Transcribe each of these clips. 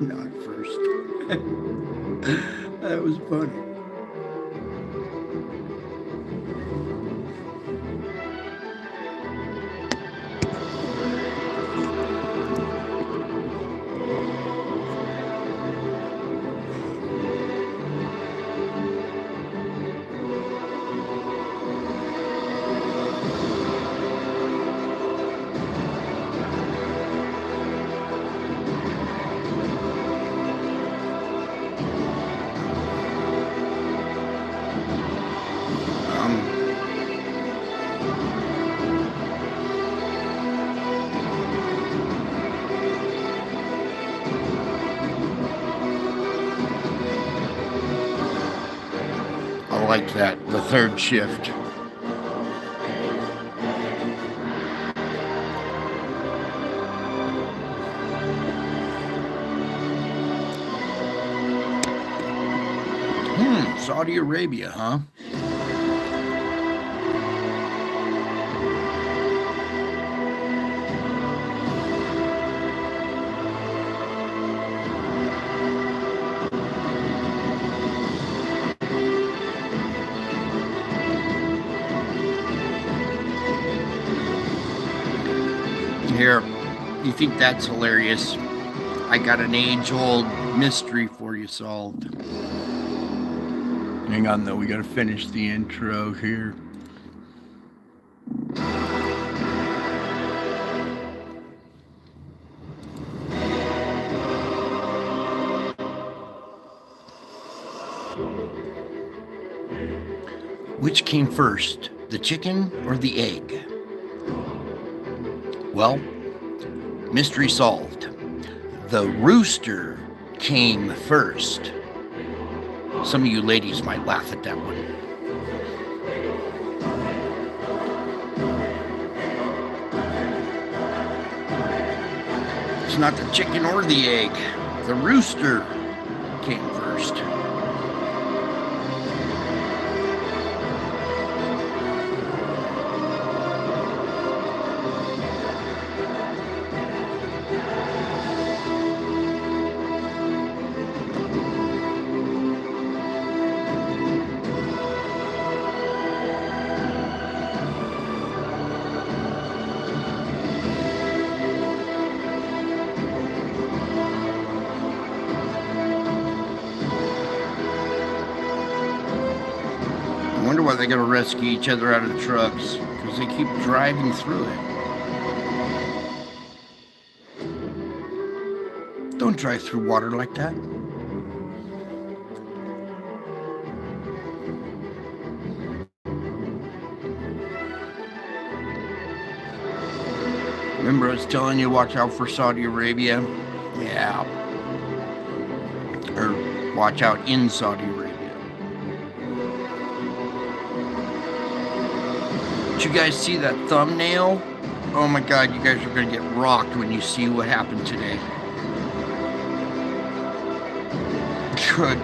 Not first. That was funny. I like that, the third shift. Saudi Arabia, huh? Here, you think that's hilarious? I got an age-old mystery for you solved. Hang on, though. We got to finish the intro here. Which came first, the chicken or the egg? Well, mystery solved. The rooster came first. Some of you ladies might laugh at that one. It's not the chicken or the egg. The rooster came first. I wonder why they gotta rescue each other out of the trucks, because they keep driving through it. Don't drive through water like that. Remember I was telling you, watch out for Saudi Arabia? Yeah. Or watch out in Saudi Arabia. Did you guys see that thumbnail? Oh my God, you guys are gonna get rocked when you see what happened today. Good.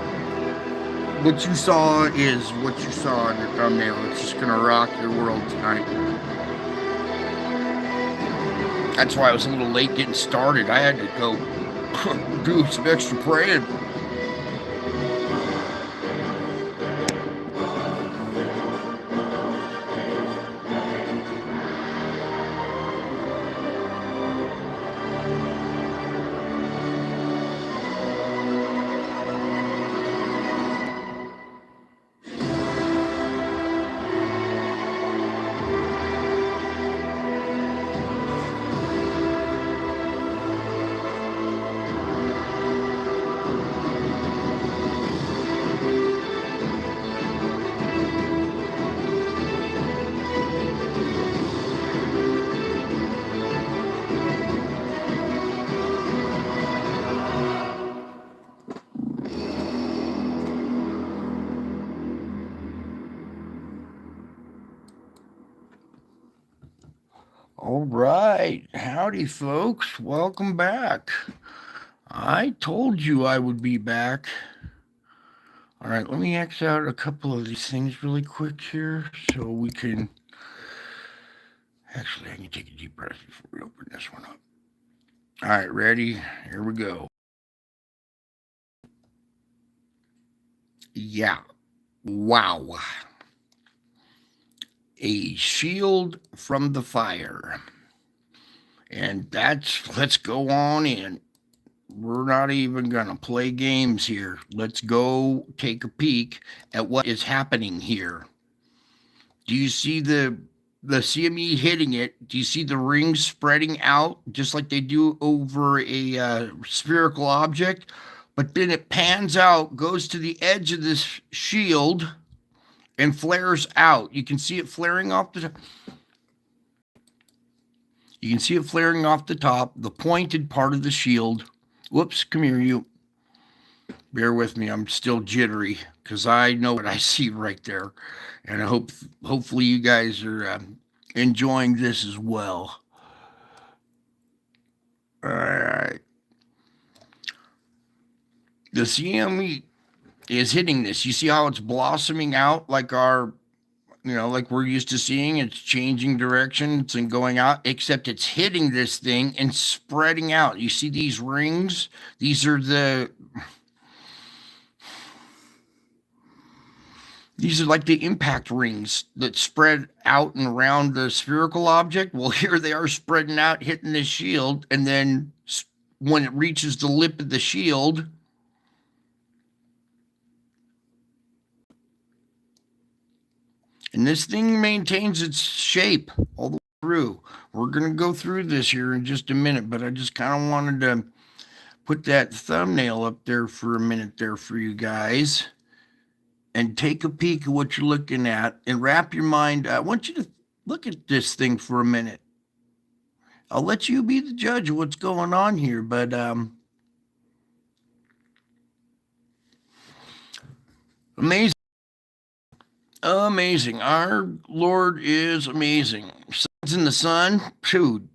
What you saw is what you saw in the thumbnail. It's just gonna rock your world tonight. That's why I was a little late getting started. I had to go do some extra praying. right. Howdy, folks. Welcome back. I told you I would be back. All right, let me X out a couple of these things really quick here so we can. Actually, I can take a deep breath before we open this one up. All right, ready? Here we go. Yeah. Wow. A shield from the fire. And let's go on in. We're not even going to play games here. Let's go take a peek at what is happening here. Do you see the CME hitting it? Do you see the rings spreading out just like they do over a spherical object? But then it pans out, goes to the edge of this shield, and flares out. You can see it flaring off the. You can see it flaring off the top, the pointed part of the shield. Whoops, come here, you. Bear with me, I'm still jittery because I know what I see right there. And I hopefully you guys are enjoying this as well. All right. The CME is hitting this. You see how it's blossoming out like like we're used to seeing. It's changing directions and going out, except it's hitting this thing and spreading out. You see these rings? These are like the impact rings that spread out and around the spherical object. Well, here they are spreading out, hitting the shield, and then when it reaches the lip of the shield, and this thing maintains its shape all the way through. We're going to go through this here in just a minute, but I just kind of wanted to put that thumbnail up there for a minute there for you guys and take a peek at what you're looking at and wrap your mind. I want you to look at this thing for a minute. I'll let you be the judge of what's going on here, but amazing. Amazing. Our Lord is amazing. Suns in the sun, dude.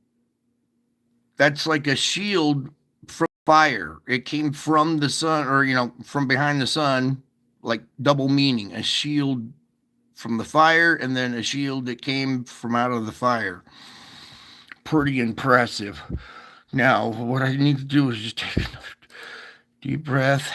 That's like a shield from fire. It came from the sun, or from behind the sun, like double meaning. A shield from the fire, and then a shield that came from out of the fire. Pretty impressive. Now, what I need to do is just take another deep breath.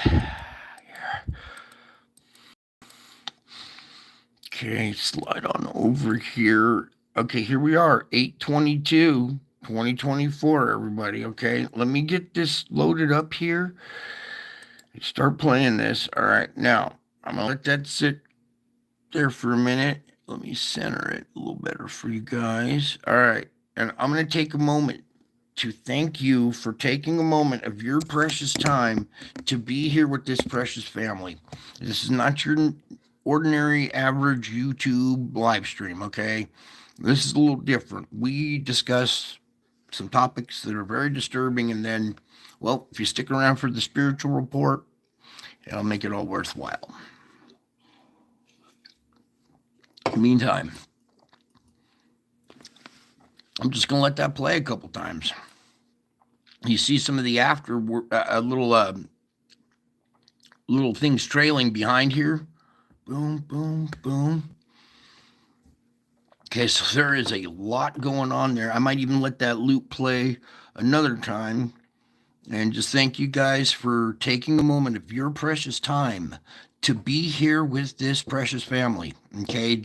Okay, slide on over here. Okay, here we are, 8/22, 2024, everybody. Okay, let me get this loaded up here and start playing this. All right, now I'm gonna let that sit there for a minute. Let me center it a little better for you guys. All right, and I'm gonna take a moment to thank you for taking a moment of your precious time to be here with this precious family. This is not your ordinary average YouTube live stream, okay? This is a little different. We discuss some topics that are very disturbing, and then, well, if you stick around for the spiritual report, it'll make it all worthwhile. In the meantime, I'm just going to let that play a couple times. You see some of the little things trailing behind here. Boom, boom, boom. Okay, so there is a lot going on there. I might even let that loop play another time. And just thank you guys for taking a moment of your precious time to be here with this precious family. Okay,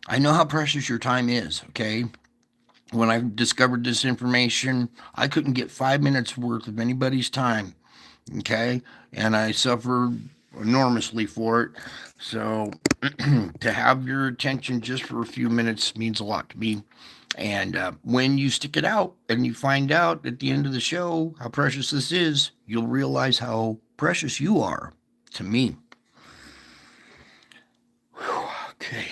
I know how precious your time is, okay? When I discovered this information, I couldn't get 5 minutes worth of anybody's time, okay? And I suffered enormously for it. So to have your attention just for a few minutes means a lot to me. And when you stick it out and you find out at the end of the show how precious this is, you'll realize how precious you are to me. Whew, okay.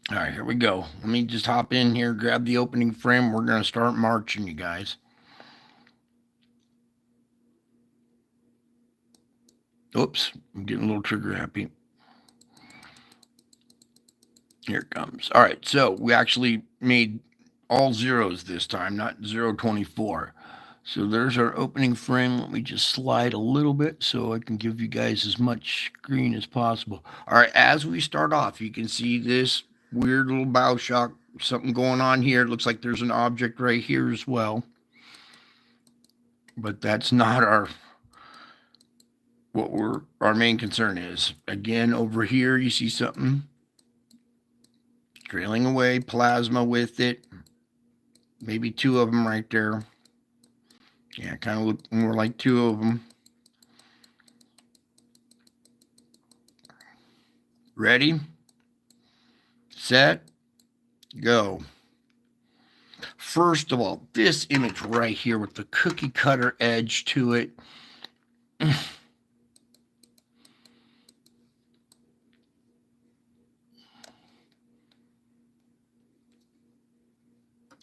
All right, here we go. Let me just hop in here, grab the opening frame. We're going to start marching, you guys. Oops, I'm getting a little trigger happy. Here it comes. All right, so we actually made all zeros this time, not 024. So there's our opening frame. Let me just slide a little bit so I can give you guys as much screen as possible. All right, as we start off, you can see this weird little bow shock, something going on here. It looks like there's an object right here as well. But that's not our main concern is. Again, over here you see something trailing away, plasma with it. Maybe two of them right there. Yeah, kind of look more like two of them. Ready, set, go. First of all, this image right here with the cookie cutter edge to it.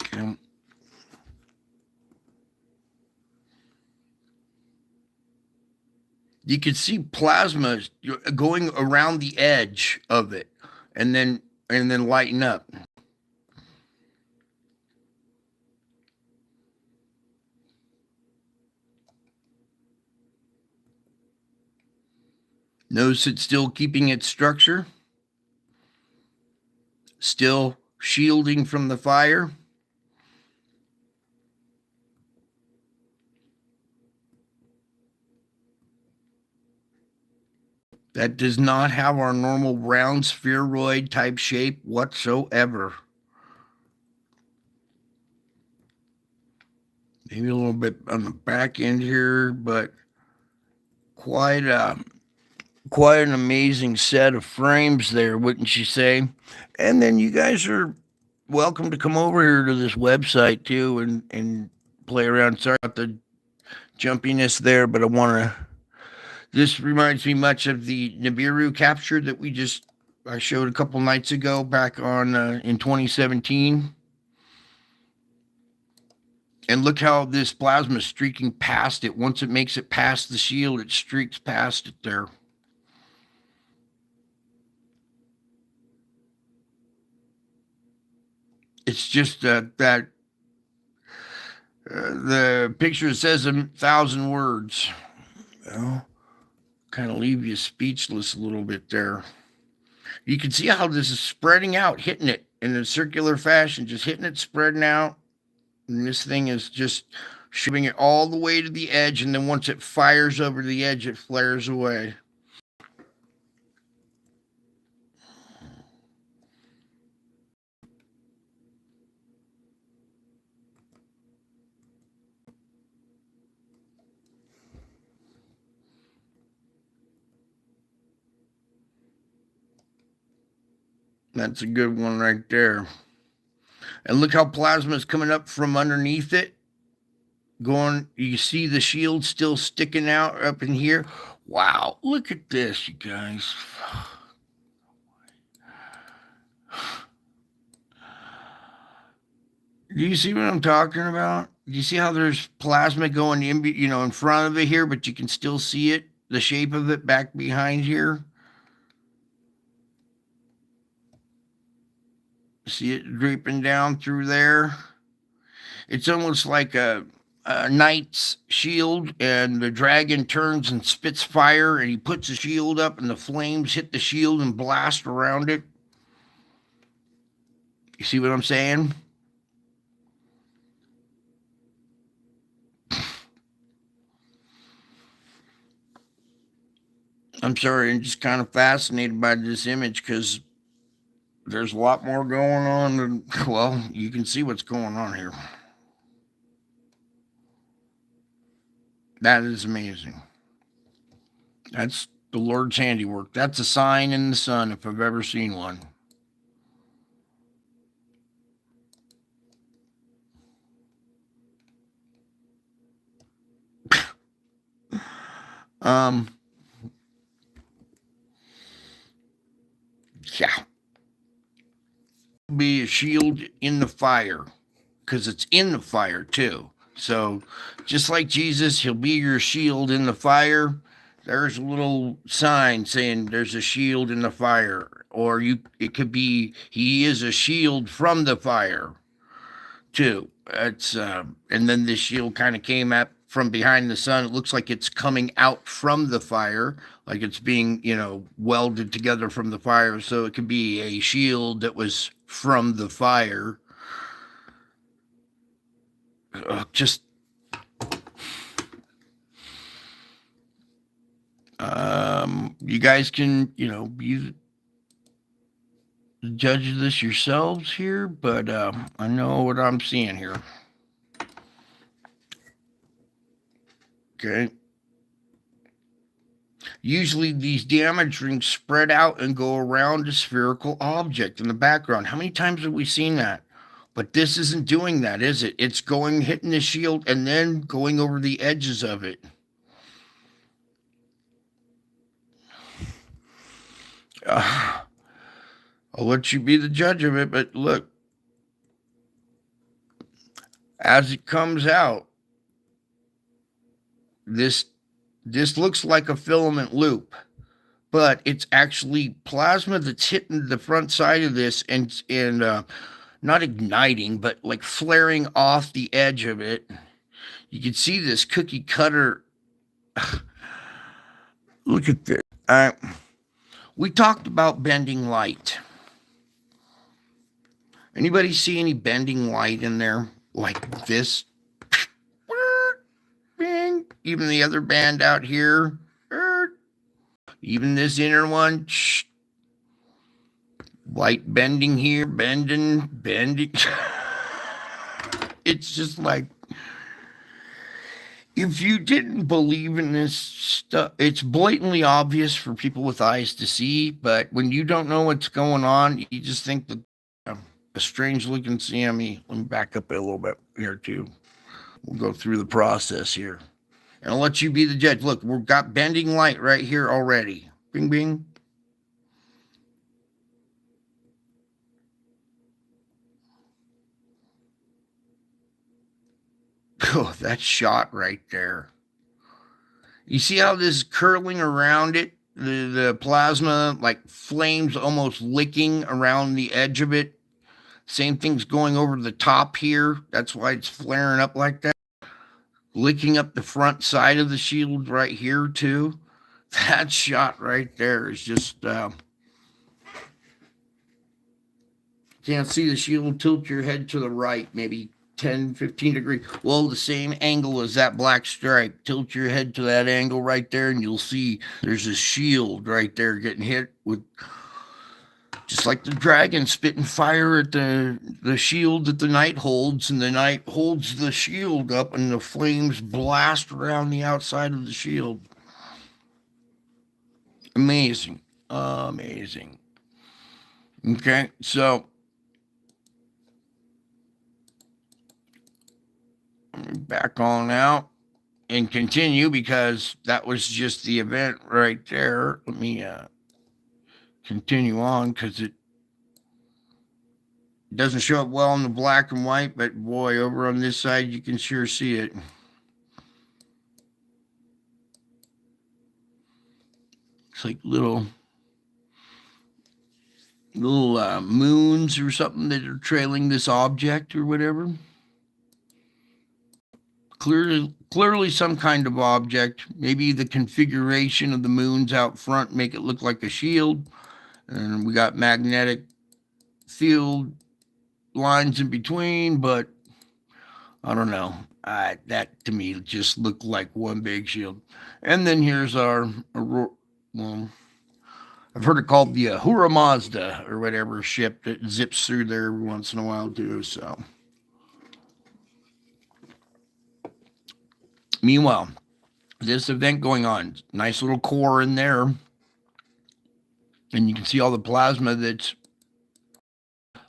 Okay. You can see plasma going around the edge of it and then lighten up. Notice it's still keeping its structure, still shielding from the fire. That does not have our normal round spheroid type shape whatsoever. Maybe a little bit on the back end here, but quite an amazing set of frames there, wouldn't you say? And then you guys are welcome to come over here to this website too and play around. Sorry about the jumpiness there, but this reminds me much of the Nibiru capture that I showed a couple nights ago back on in 2017. And look how this plasma is streaking past it. Once it makes it past the shield, it streaks past it there. It's just that the picture says 1,000 words. Well, kind of leave you speechless a little bit there. You can see how this is spreading out, hitting it in a circular fashion, just hitting it, spreading out. And this thing is just shoving it all the way to the edge. And then once it fires over the edge, it flares away. That's a good one right there. And look how plasma is coming up from underneath it. You see the shield still sticking out up in here. Wow, look at this, you guys. Do you see what I'm talking about? Do you see how there's plasma going in front of it here, but you can still see it, the shape of it back behind here? See it dripping down through there? It's almost like a knight's shield, and the dragon turns and spits fire, and he puts the shield up, and the flames hit the shield and blast around it. You see what I'm saying? I'm sorry, I'm just kind of fascinated by this image because there's a lot more going on than, well, you can see what's going on here. That is amazing. That's the Lord's handiwork. That's a sign in the sun if I've ever seen one. Yeah. Be a shield in the fire because it's in the fire too. So just like Jesus, he'll be your shield in the fire. There's a little sign saying there's a shield in the fire, or it could be he is a shield from the fire. too. It's and then this shield kind of came up from behind the sun. It looks like it's coming out from the fire, like it's being, welded together from the fire. So it could be a shield that was from the fire. Just you guys can, be the judge of this yourselves here, but I know what I'm seeing here. Okay. Usually these damage rings spread out and go around a spherical object in the background. How many times have we seen that? But this isn't doing that, is it? It's hitting the shield and then going over the edges of it. I'll let you be the judge of it, but look, as it comes out, this looks like a filament loop, but it's actually plasma that's hitting the front side of this and not igniting, but like flaring off the edge of it. You can see this cookie cutter. Look at this. We talked about bending light. Anybody see any bending light in there like this? Bing. Even the other band out here. Even this inner one. Light bending here, bending. It's just like, if you didn't believe in this stuff, it's blatantly obvious for people with eyes to see, but when you don't know what's going on, you just think that a strange looking Sammy. Let me back up a little bit here too. We'll go through the process here. And I'll let you be the judge. Look, we've got bending light right here already. Bing, bing. Oh, that shot right there. You see how this is curling around it? The plasma, like flames almost licking around the edge of it. Same thing's going over the top here. That's why it's flaring up like that. Licking up the front side of the shield right here, too. That shot right there is just... can't see the shield. Tilt your head to the right, maybe 10, 15 degrees. Well, the same angle as that black stripe. Tilt your head to that angle right there, and you'll see there's a shield right there getting hit with, just like the dragon spitting fire at the shield that the knight holds, and the knight holds the shield up, and the flames blast around the outside of the shield. Amazing. Amazing. Okay, so back on out and continue, because that was just the event right there. Let me continue on, because it doesn't show up well in the black and white, but boy, over on this side you can sure see it. It's like little moons or something that are trailing this object or whatever. Clearly some kind of object. Maybe the configuration of the moons out front make it look like a shield, and we got magnetic field lines in between, but I don't know. That to me just looked like one big shield. And then here's our, well, I've heard it called the Ahura Mazda or whatever ship that zips through there every once in a while too. So, meanwhile, this event going on, nice little core in there, and you can see all the plasma that's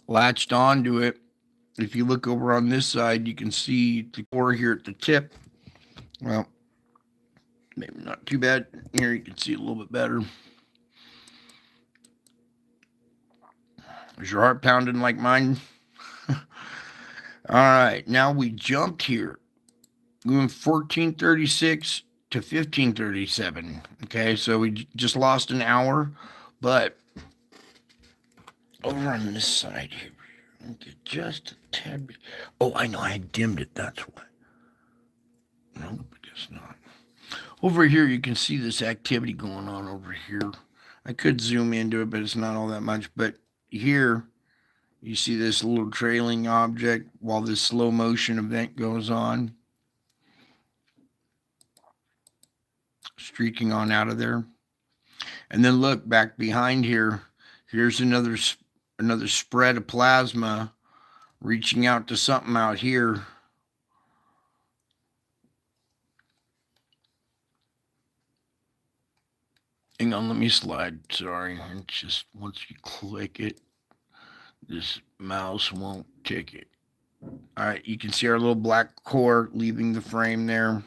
latched onto it. If you look over on this side, you can see the core here at the tip. Well, maybe not too bad. Here you can see it a little bit better. Is your heart pounding like mine? All right, now we jumped here, going 1436 to 1537. Okay, so we just lost an hour, but over on this side here, get just tad bit. Oh, I know. I dimmed it. That's why. Nope, I guess not. Over here, you can see this activity going on over here. I could zoom into it, but it's not all that much. But here, you see this little trailing object while this slow motion event goes on. Streaking on out of there. And then look back behind here. Here's another spread of plasma reaching out to something out here. Hang on, let me slide. Sorry. It's just once you click it, this mouse won't tick it. All right, you can see our little black core leaving the frame there.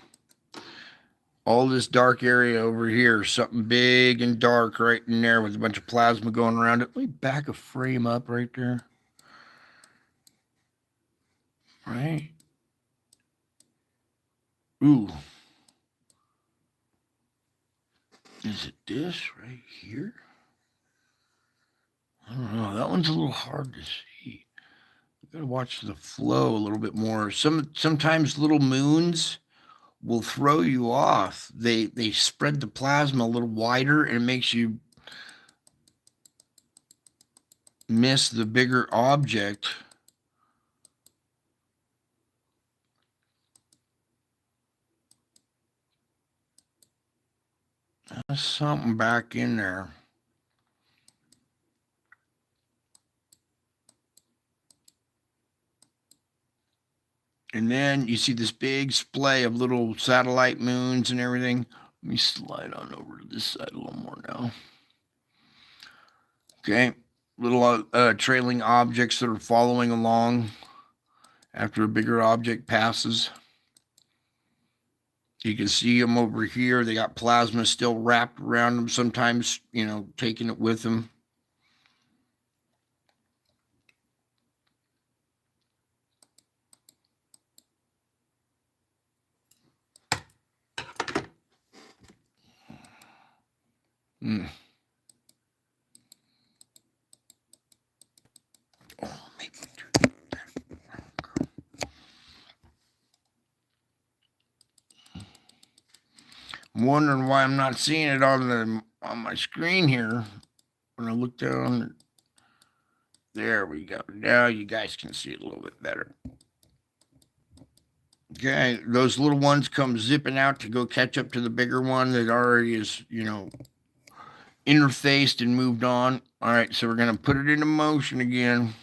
All this dark area over here, something big and dark right in there with a bunch of plasma going around it. Let me back a frame up right there. Right. Ooh. Is it this right here? I don't know. That one's a little hard to see. You gotta watch the flow a little bit more. Sometimes little moons will throw you off. They spread the plasma a little wider and it makes you miss the bigger object. There's something back in there. And then you see this big splay of little satellite moons and everything. Let me slide on over to this side a little more now. Okay, little trailing objects that are following along after a bigger object passes. You can see them over here. They got plasma still wrapped around them, sometimes, taking it with them. Oh, maybe do that. I'm wondering why I'm not seeing it on my screen here. When I look down, there we go. Now you guys can see it a little bit better. Okay, those little ones come zipping out to go catch up to the bigger one that already is, interfaced and moved on. All right, so we're going to put it into motion again.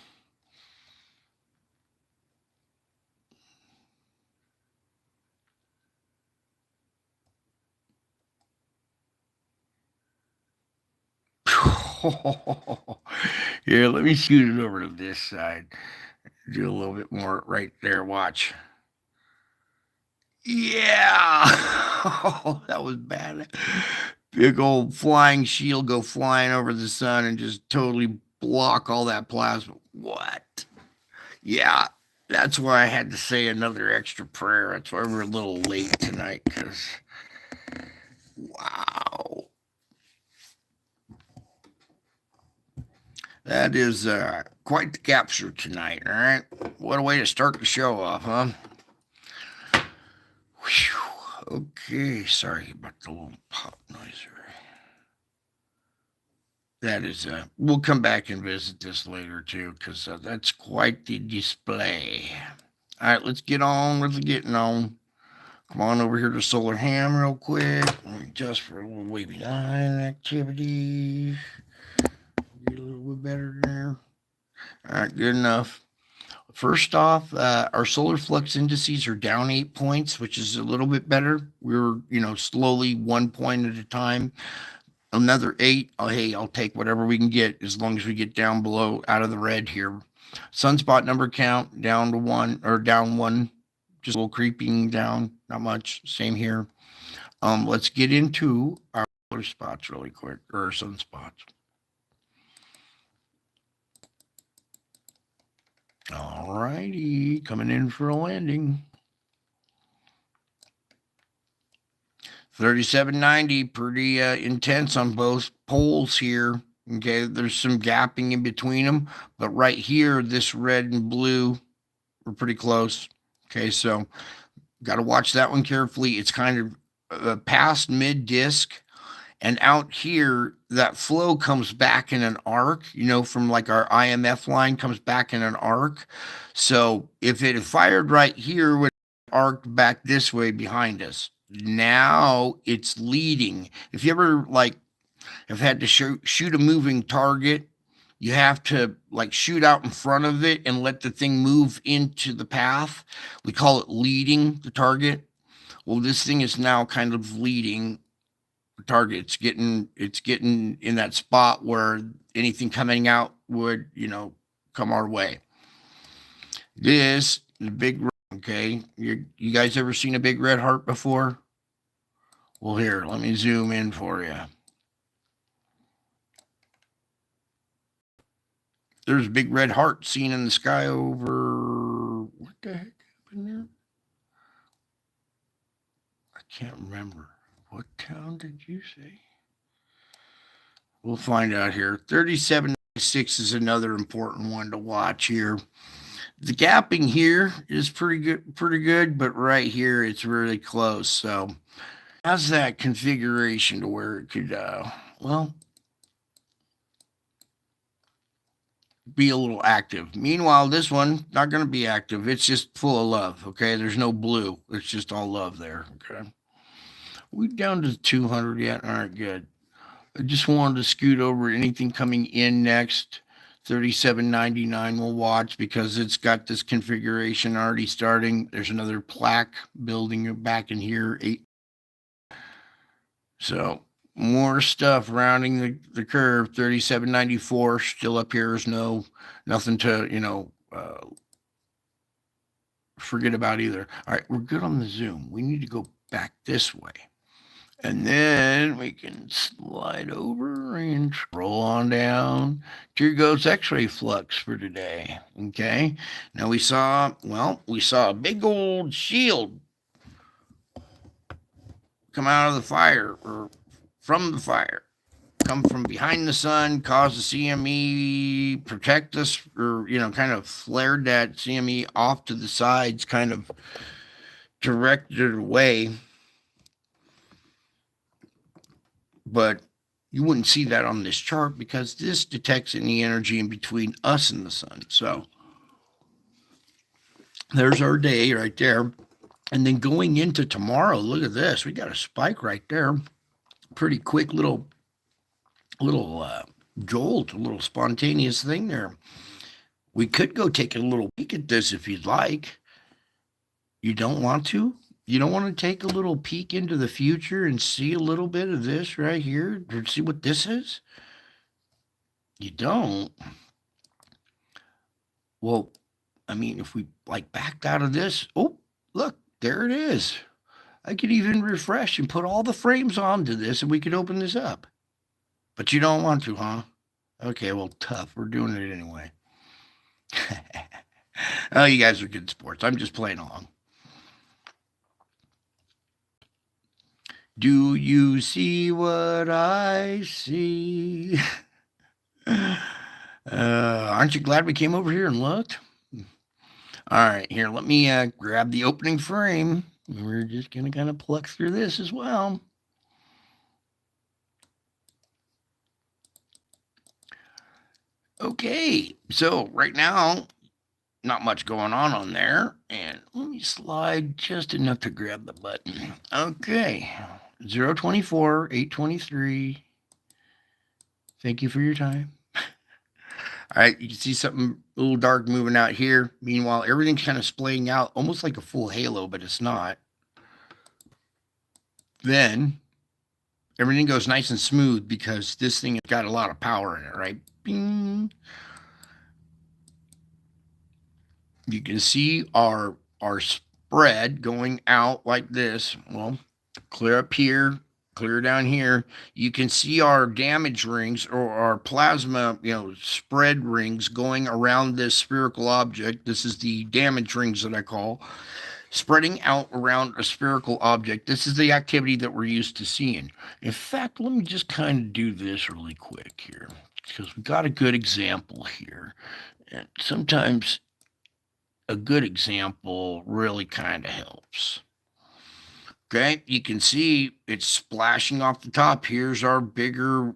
Here, let me scoot it over to this side. Do a little bit more right there. Watch. Yeah. Oh, that was bad. Big old flying shield go flying over the sun and just totally block all that plasma. What? Yeah, that's why I had to say another extra prayer. That's why we're a little late tonight, because wow. That is quite the capture tonight, all right? What a way to start the show off, huh? Whew. Okay, sorry about the little pop noise. That is, we'll come back and visit this later too, because that's quite the display. All right, let's get on with the getting on. Come on over here to Solar Ham real quick. Just for a little wavy line activity. Get a little bit better there. All right, good enough. First off, our solar flux indices are down 8 points, which is a little bit better. We're, slowly 1 point at a time. Another 8. Oh, hey, I'll take whatever we can get as long as we get down below out of the red here. Sunspot number count down to 1 or down 1. Just a little creeping down, not much. Same here. Let's get into our solar spots really quick, or sunspots. All righty, coming in for a landing. 3790, pretty intense on both poles here. Okay, there's some gapping in between them, but right here, this red and blue We're pretty close. Okay, so got to watch that one carefully. It's kind of past mid disc. And out here, that flow comes back in an arc, from like our IMF line comes back in an arc. So if it had fired right here, would arced back this way behind us. Now it's leading. If you ever like have had to shoot a moving target, you have to like shoot out in front of it and let the thing move into the path. We call it leading the target. Well, this thing is now kind of leading the target. It's getting in that spot where anything coming out would, come our way. This is a big, okay. You guys ever seen a big red heart before? Well, here, let me zoom in for you. There's a big red heart seen in the sky over, what the heck happened there? I can't remember. What town did you say? We'll find out here. 3796 is another important one to watch here. The gapping here is pretty good, but right here it's really close. So how's that configuration to where it could, be a little active. Meanwhile, this one not going to be active. It's just full of love. Okay, there's no blue. It's just all love there. Okay, we down to 200 yet? All right, good. I just wanted to scoot over anything coming in next. 3799 we'll watch because it's got this configuration already starting. There's another plaque building back in here. So more stuff rounding the curve. 3794 still up here is nothing to forget about either. All right, we're good on the zoom. We need to go back this way. And then we can slide over and roll on down. Here goes X-ray flux for today. Okay. Now we saw a big old shield come out of the fire or from the fire, come from behind the sun, cause the CME, protect us, or, kind of flared that CME off to the sides, kind of directed it away. But you wouldn't see that on this chart because this detects any energy in between us and the sun. So there's our day right there. And then going into tomorrow, look at this. We got a spike right there. Pretty quick little jolt, a little spontaneous thing there. We could go take a little peek at this if you'd like. You don't want to? You don't want to take a little peek into the future and see a little bit of this right here to see what this is? You don't? Well, I mean, if we like backed out of this, oh, look, there it is. I could even refresh and put all the frames onto this and we could open this up. But you don't want to, huh? Okay, well, tough. We're doing it anyway. Oh, you guys are good sports. I'm just playing along. Do you see what I see? Aren't you glad we came over here and looked? All right, here, let me grab the opening frame. We're just going to kind of pluck through this as well. Okay, so right now, not much going on there. And let me slide just enough to grab the button. Okay, 024, 823. Thank you for your time. All right, you can see something a little dark moving out here. Meanwhile, everything's kind of splaying out almost like a full halo, but it's not. Then everything goes nice and smooth because this thing has got a lot of power in it, right? Bing. You can see our spread going out like this. Well, clear up here, clear down here. You can see our damage rings or our plasma, spread rings going around this spherical object. This is the damage rings that I call spreading out around a spherical object. This is the activity that we're used to seeing. In fact, let me just kind of do this really quick here because we got a good example here. And sometimes a good example really kind of helps. Okay, you can see it's splashing off the top. Here's our bigger,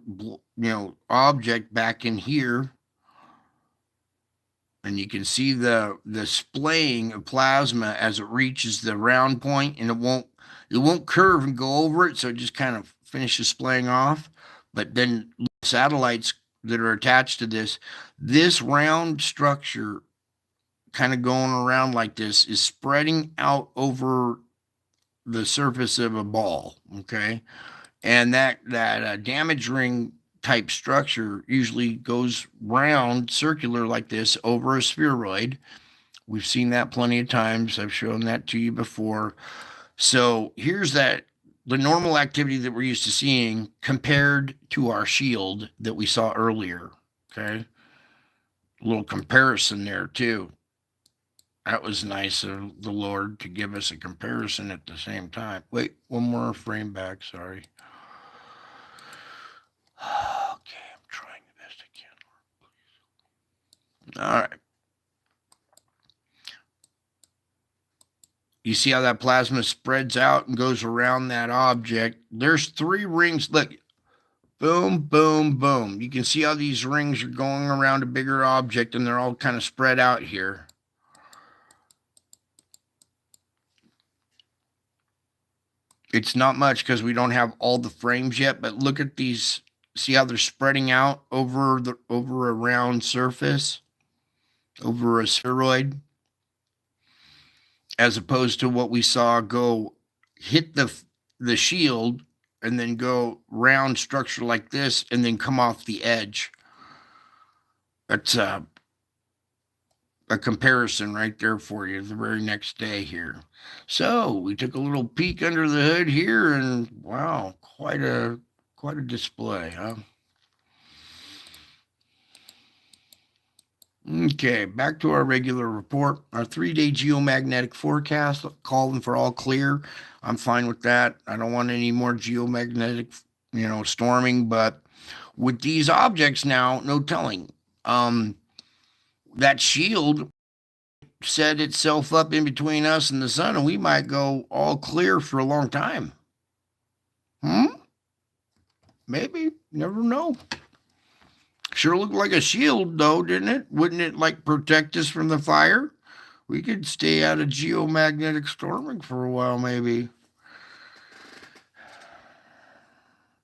object back in here. And you can see the splaying of plasma as it reaches the round point, and it won't curve and go over it, so it just kind of finishes splaying off. But then satellites that are attached to this round structure kind of going around like this is spreading out over the surface of a ball, okay? And that damage ring type structure usually goes round, circular like this over a spheroid. We've seen that plenty of times. I've shown that to you before. So here's the normal activity that we're used to seeing compared to our shield that we saw earlier, okay? A little comparison there too. That was nice of the Lord to give us a comparison at the same time. Wait, one more frame back, sorry. Okay, I'm trying the best I can, Lord, please. All right. You see how that plasma spreads out and goes around that object? There's 3 rings. Look, boom, boom, boom. You can see how these rings are going around a bigger object, and they're all kind of spread out here. It's not much because we don't have all the frames yet, but look at these. See how they're spreading out over a round surface, over a spheroid, as opposed to what we saw go hit the shield and then go round structure like this and then come off the edge. That's a comparison right there for you the very next day here. So we took a little peek under the hood here, and wow, quite a display, huh? Okay, back to our regular report. Our 3-day geomagnetic forecast calling for all clear. I'm fine with that. I don't want any more geomagnetic, storming. But with these objects now, no telling. That shield set itself up in between us and the sun, and we might go all clear for a long time. Maybe. Never know. Sure looked like a shield, though, didn't it? Wouldn't it, protect us from the fire? We could stay out of geomagnetic storming for a while, maybe.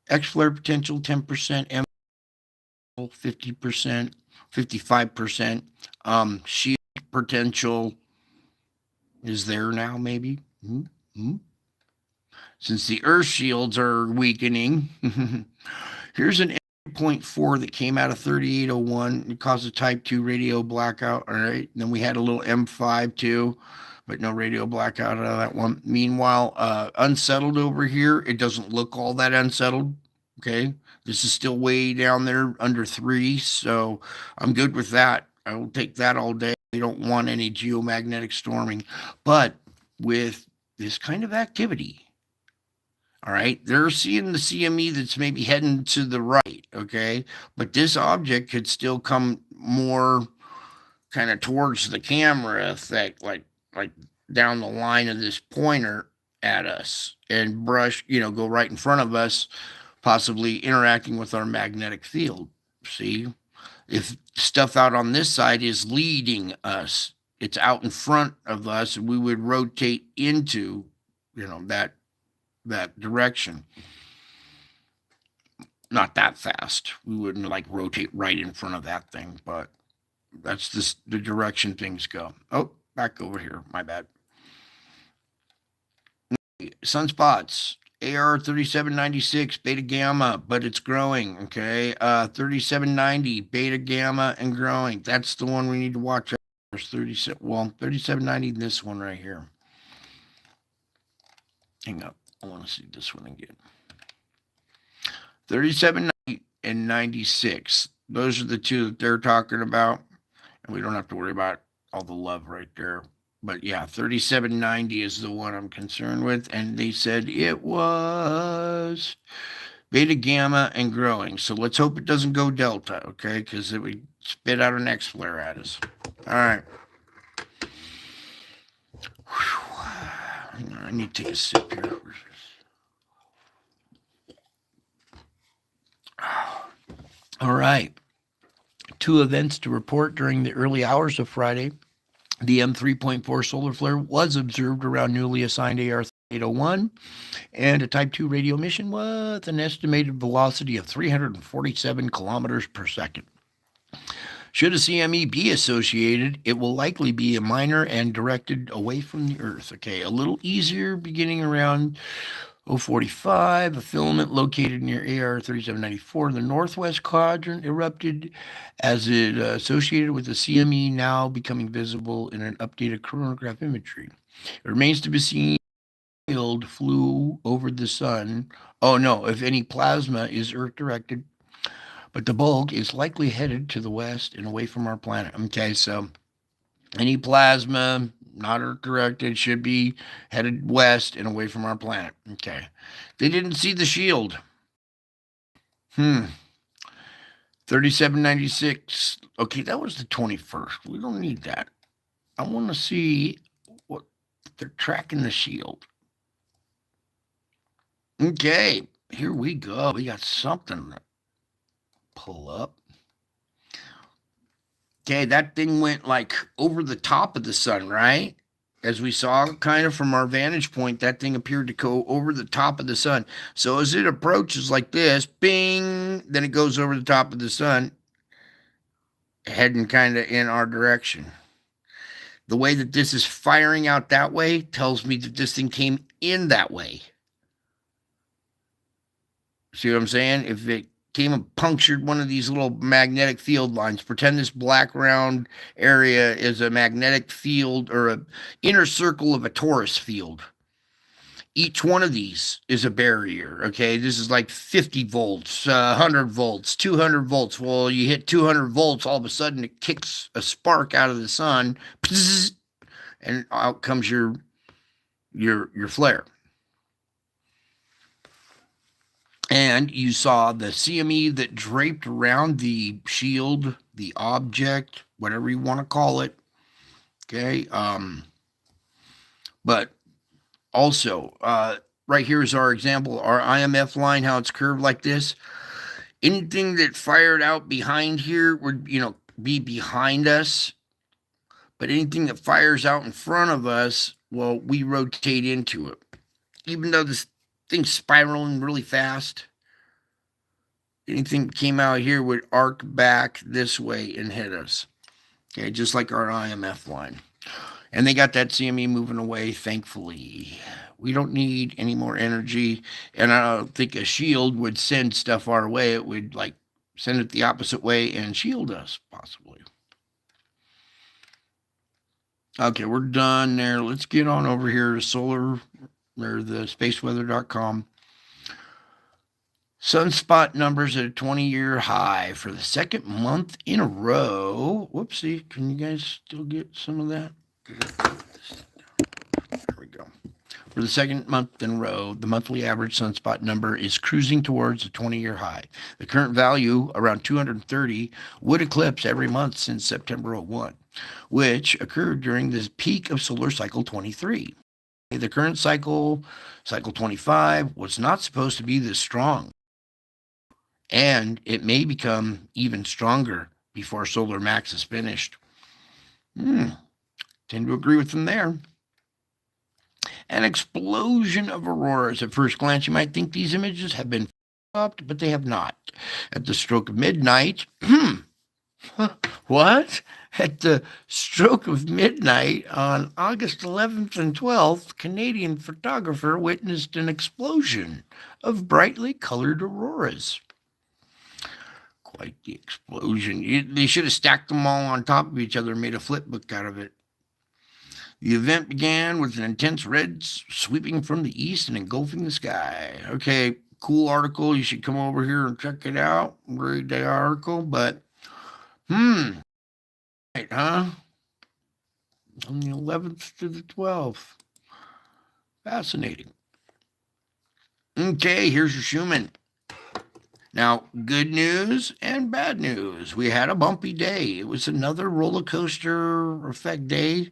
X-flare potential, 10%, M 50%, 55%. Shield potential is there now, maybe. Since the Earth shields are weakening. Here's an 0.4 that came out of 3801. It caused a type 2 radio blackout. All right. And then we had a little M5 too, but no radio blackout out of that one. Meanwhile, unsettled over here. It doesn't look all that unsettled. Okay. This is still way down there under 3. So I'm good with that. I will take that all day. We don't want any geomagnetic storming. But with this kind of activity, all right, they're seeing the CME that's maybe heading to the right, okay? But this object could still come more kind of towards the camera effect, like down the line of this pointer at us and brush, go right in front of us, possibly interacting with our magnetic field. See? If stuff out on this side is leading us, it's out in front of us, and we would rotate into, that direction. Not that fast. We wouldn't rotate right in front of that thing, but that's the direction things go. Oh, back over here. My bad. Sunspots. AR 3796 beta gamma, but it's growing. Okay. 3790 beta gamma and growing. That's the one we need to watch out for. 3790, this one right here. Hang up. I want to see this one again. 3790 and 96. Those are the two that they're talking about. And we don't have to worry about all the love right there. But yeah, 3790 is the one I'm concerned with. And they said it was beta gamma and growing. So let's hope it doesn't go delta, okay? Because it would spit out an X flare at us. All right. Hang on, I need to take a sip here. All right. Two events to report during the early hours of Friday. The M3.4 solar flare was observed around newly assigned AR 801, and a Type 2 radio mission with an estimated velocity of 347 kilometers per second. Should a CME be associated, it will likely be a minor and directed away from the Earth. Okay, a little easier beginning around 045. A filament located near AR 3794 in the northwest quadrant erupted as it associated with the CME, now becoming visible in an updated coronagraph imagery. It remains to be seen if the shield flew over the sun. Oh no, if any plasma is Earth directed, but the bulk is likely headed to the west and away from our planet. Okay, so any plasma not Earth directed should be headed west and away from our planet. Okay. They didn't see the shield. 3796. Okay, that was the 21st. We don't need that. I want to see what they're tracking the shield. Okay, here we go. We got something to pull up. Okay, that thing went like over the top of the sun, right? As we saw kind of from our vantage point, that thing appeared to go over the top of the sun. So as it approaches like this, bing, then it goes over the top of the sun, heading kind of in our direction. The way that this is firing out that way tells me that this thing came in that way. See what I'm saying? If it came and punctured one of these little magnetic field lines, pretend this black round area is a magnetic field or an inner circle of a torus field. Each one of these is a barrier, okay? This is like 50 volts, 100 volts, 200 volts. Well, you hit 200 volts, all of a sudden it kicks a spark out of the sun, and out comes your flare. And you saw the CME that draped around the shield, the object, whatever you want to call it. Okay. But also, right here is our example, our IMF line, how it's curved like this. Anything that fired out behind here would, be behind us. But anything that fires out in front of us, well, we rotate into it. Even though this thing's spiraling really fast, anything that came out here would arc back this way and hit us. Okay, just like our IMF line. And they got that CME moving away, thankfully. We don't need any more energy. And I don't think a shield would send stuff our way. It would like send it the opposite way and shield us, possibly. Okay, we're done there. Let's get on over here to solar or the spaceweather.com. Sunspot numbers at a 20-year high for the second month in a row. Whoopsie, can you guys still get some of that? There we go. For the second month in a row, the monthly average sunspot number is cruising towards a 20-year high. The current value, around 230, would eclipse every month since September 01, which occurred during the peak of solar cycle 23. The current cycle 25, was not supposed to be this strong. And it may become even stronger before Solar Max is finished. Tend to agree with them there. An explosion of auroras. At first glance, you might think these images have been up, but they have not. At the stroke of midnight, what? At the stroke of midnight on August 11th and 12th, Canadian photographer witnessed an explosion of brightly colored auroras. Quite the explosion. They should have stacked them all on top of each other and made a flip book out of it. The event began with an intense red sweeping from the east and engulfing the sky. Okay, cool article. You should come over here and check it out. Read the article, but right, huh? On the 11th to the 12th. Fascinating. Okay, here's your Schumann. Now, good news and bad news. We had a bumpy day. It was another roller coaster effect day.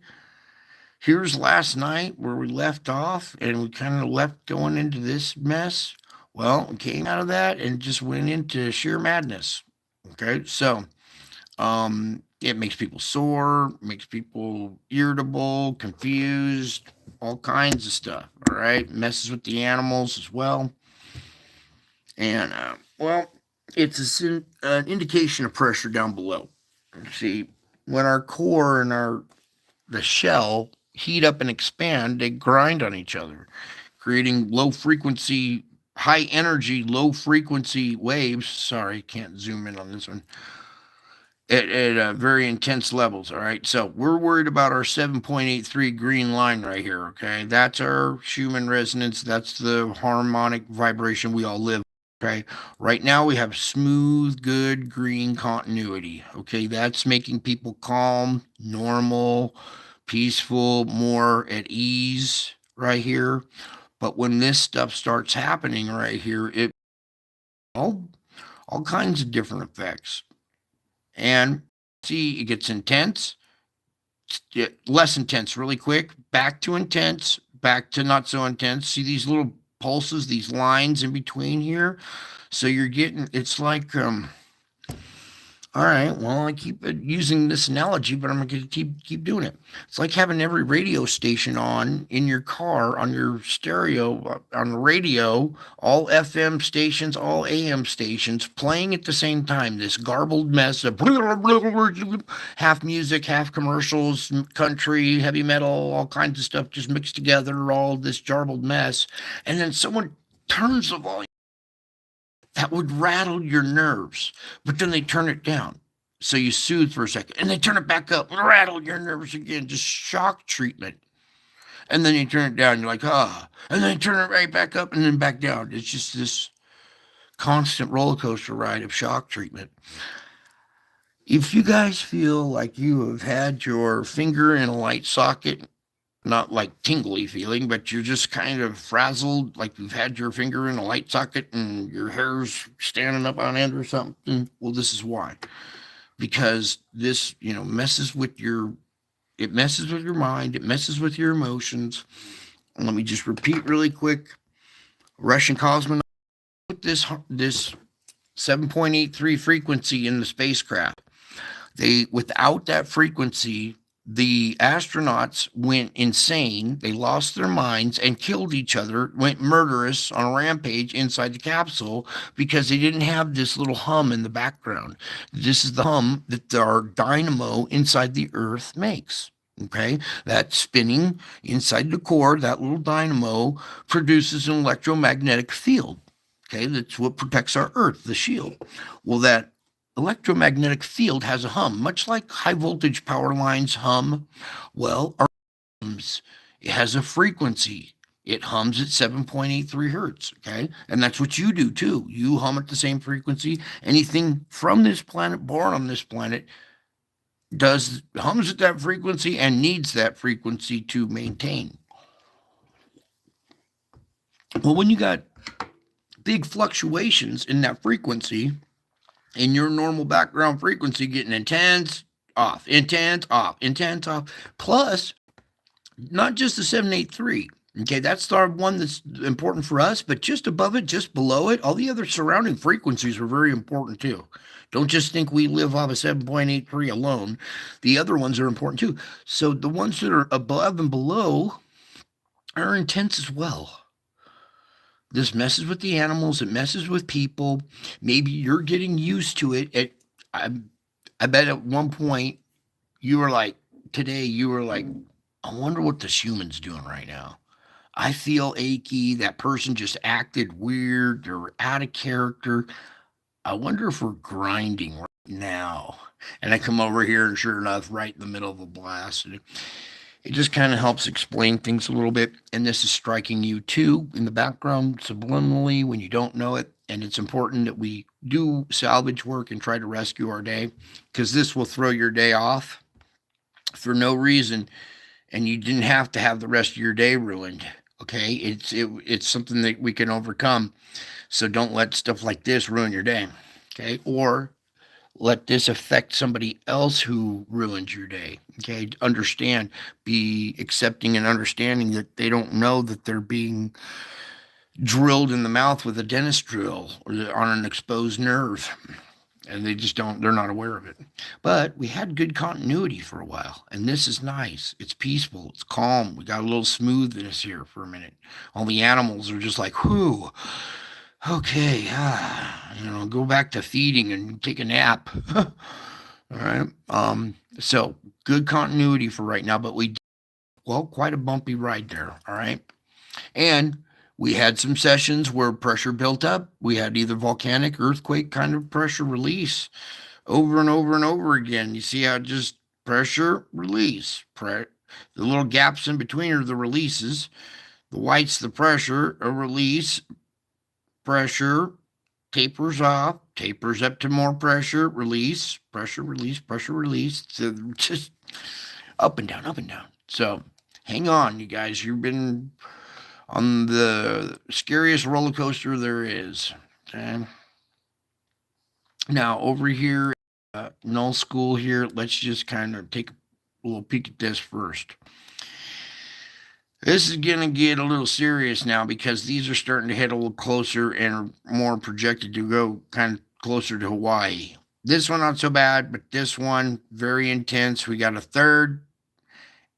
Here's last night where we left off, and we kind of left going into this mess. Well, we came out of that and just went into sheer madness. Okay, so it makes people sore, makes people irritable, confused, all kinds of stuff. All right, messes with the animals as well, and well, it's an indication of pressure down below. See, when our core and the shell heat up and expand, they grind on each other, creating high energy, low frequency waves. Sorry, can't zoom in on this one. At very intense levels. All right. So we're worried about our 7.83 green line right here. Okay. That's our Schumann resonance. That's the harmonic vibration we all live. Okay. Right now we have smooth, good green continuity. Okay. That's making people calm, normal, peaceful, more at ease right here. But when this stuff starts happening right here, it all kinds of different effects. And see, it gets intense, less intense really quick, back to intense, back to not so intense. See these little pulses, these lines in between here? So you're getting, it's like, all right, well, I keep using this analogy, but I'm going to keep doing it. It's like having every radio station on in your car, on your stereo, on the radio, all FM stations, all AM stations, playing at the same time. This garbled mess of half music, half commercials, country, heavy metal, all kinds of stuff just mixed together, all this garbled mess. And then someone turns the volume. That would rattle your nerves, but then they turn it down. So you soothe for a second, and they turn it back up, rattle your nerves again, just shock treatment. And then you turn it down, you're like, ah, and then you turn it right back up and then back down. It's just this constant roller coaster ride of shock treatment. If you guys feel like you have had your finger in a light socket, not like tingly feeling, but you're just kind of frazzled, like you've had your finger in a light socket and your hair's standing up on end or something. Well, this is why. Because this, messes with your mind, it messes with your emotions. And let me just repeat really quick. Russian cosmonaut with this 7.83 frequency in the spacecraft. Without that frequency, the astronauts went insane. They lost their minds and killed each other, went murderous on a rampage inside the capsule because they didn't have this little hum in the background. This is the hum that our dynamo inside the Earth makes. Okay, that spinning inside the core, that little dynamo produces an electromagnetic field. Okay, that's what protects our Earth, the shield. Well, that electromagnetic field has a hum, much like high voltage power lines hum. Well, our hums, it has a frequency. It hums at 7.83 hertz, okay? And that's what you do too. You hum at the same frequency. Anything from this planet, born on this planet, hums at that frequency and needs that frequency to maintain. Well, when you got big fluctuations in that frequency, in your normal background frequency getting intense, off, intense, off, intense, off. Plus, not just the 783. Okay, that's the one that's important for us, but just above it, just below it, all the other surrounding frequencies are very important too. Don't just think we live off of 7.83 alone. The other ones are important too. So the ones that are above and below are intense as well. This messes with the animals. It messes with people. Maybe you're getting used to it. I bet at one point you were like, I wonder what this human's doing right now. I feel achy. That person just acted weird. They're out of character. I wonder if we're grinding right now. And I come over here, and sure enough, right in the middle of a blast. And it just kind of helps explain things a little bit. And this is striking you too in the background subliminally when you don't know it. And it's important that we do salvage work and try to rescue our day, because this will throw your day off for no reason. And you didn't have to have the rest of your day ruined. Okay. It's something that we can overcome. So don't let stuff like this ruin your day. Okay. Or let this affect somebody else who ruins your day. Okay, understand, be accepting and understanding that they don't know that they're being drilled in the mouth with a dentist drill or on an exposed nerve, and they just don't, they're not aware of it. But we had good continuity for a while, and this is nice. It's peaceful, it's calm. We got a little smoothness here for a minute. All the animals are just like, whew, okay, go back to feeding and take a nap. All right. So good continuity for right now, but quite a bumpy ride there. All right. And we had some sessions where pressure built up. We had either volcanic, earthquake kind of pressure release over and over and over again. You see how just pressure, release. The little gaps in between are the releases. The white's the pressure, a release, pressure, tapers off, tapers up to more pressure, release, pressure, release, pressure, release. So just up and down, up and down. So hang on, you guys. You've been on the scariest roller coaster there is. Okay. Now over here, null school here. Let's just kind of take a little peek at this first. This is going to get a little serious now because these are starting to hit a little closer and are more projected to go kind of closer to Hawaii. This one not so bad, but this one very intense. We got a third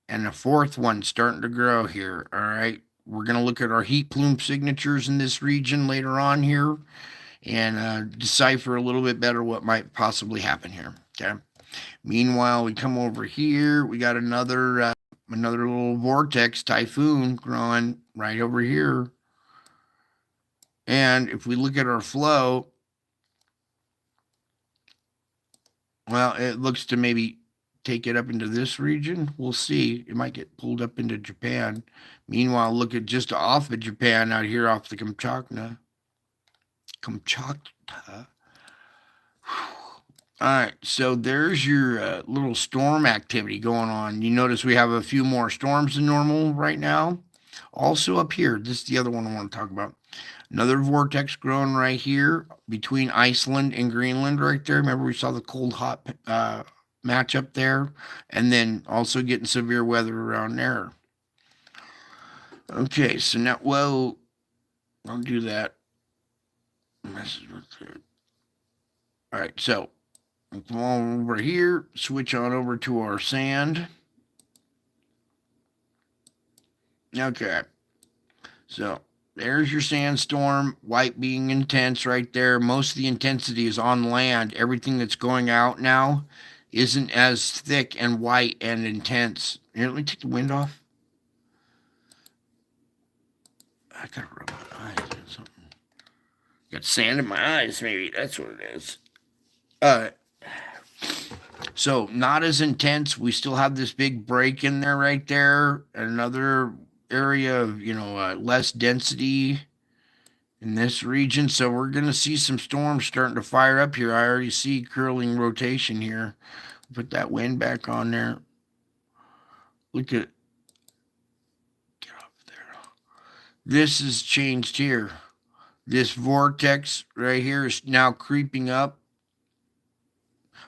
and a fourth one starting to grow here. All right. We're going to look at our heat plume signatures in this region later on here and decipher a little bit better what might possibly happen here. Okay. Meanwhile, we come over here. We got another little vortex typhoon growing right over here. And if we look at our flow, well, it looks to maybe take it up into this region. We'll see. It might get pulled up into Japan. Meanwhile, look at just off of Japan out here off the Kamchatka. All right, so there's your little storm activity going on. You notice we have a few more storms than normal right now. Also up here, this is the other one I want to talk about. Another vortex growing right here between Iceland and Greenland right there. Remember we saw the cold-hot match up there? And then also getting severe weather around there. Okay, so now, whoa, don't do that. All right, so come on over here, switch on over to our sand. Okay, so there's your sandstorm, white being intense right there. Most of the intensity is on land. Everything that's going out now isn't as thick and white and intense. Here, let me take the wind off. I gotta rub my eyes or something. Got sand in my eyes, maybe. That's what it is. So not as intense. We still have this big break in there right there. Another area of, less density in this region. So we're going to see some storms starting to fire up here. I already see curling rotation here. Put that wind back on there. Look at, get off there. This has changed here. This vortex right here is now creeping up.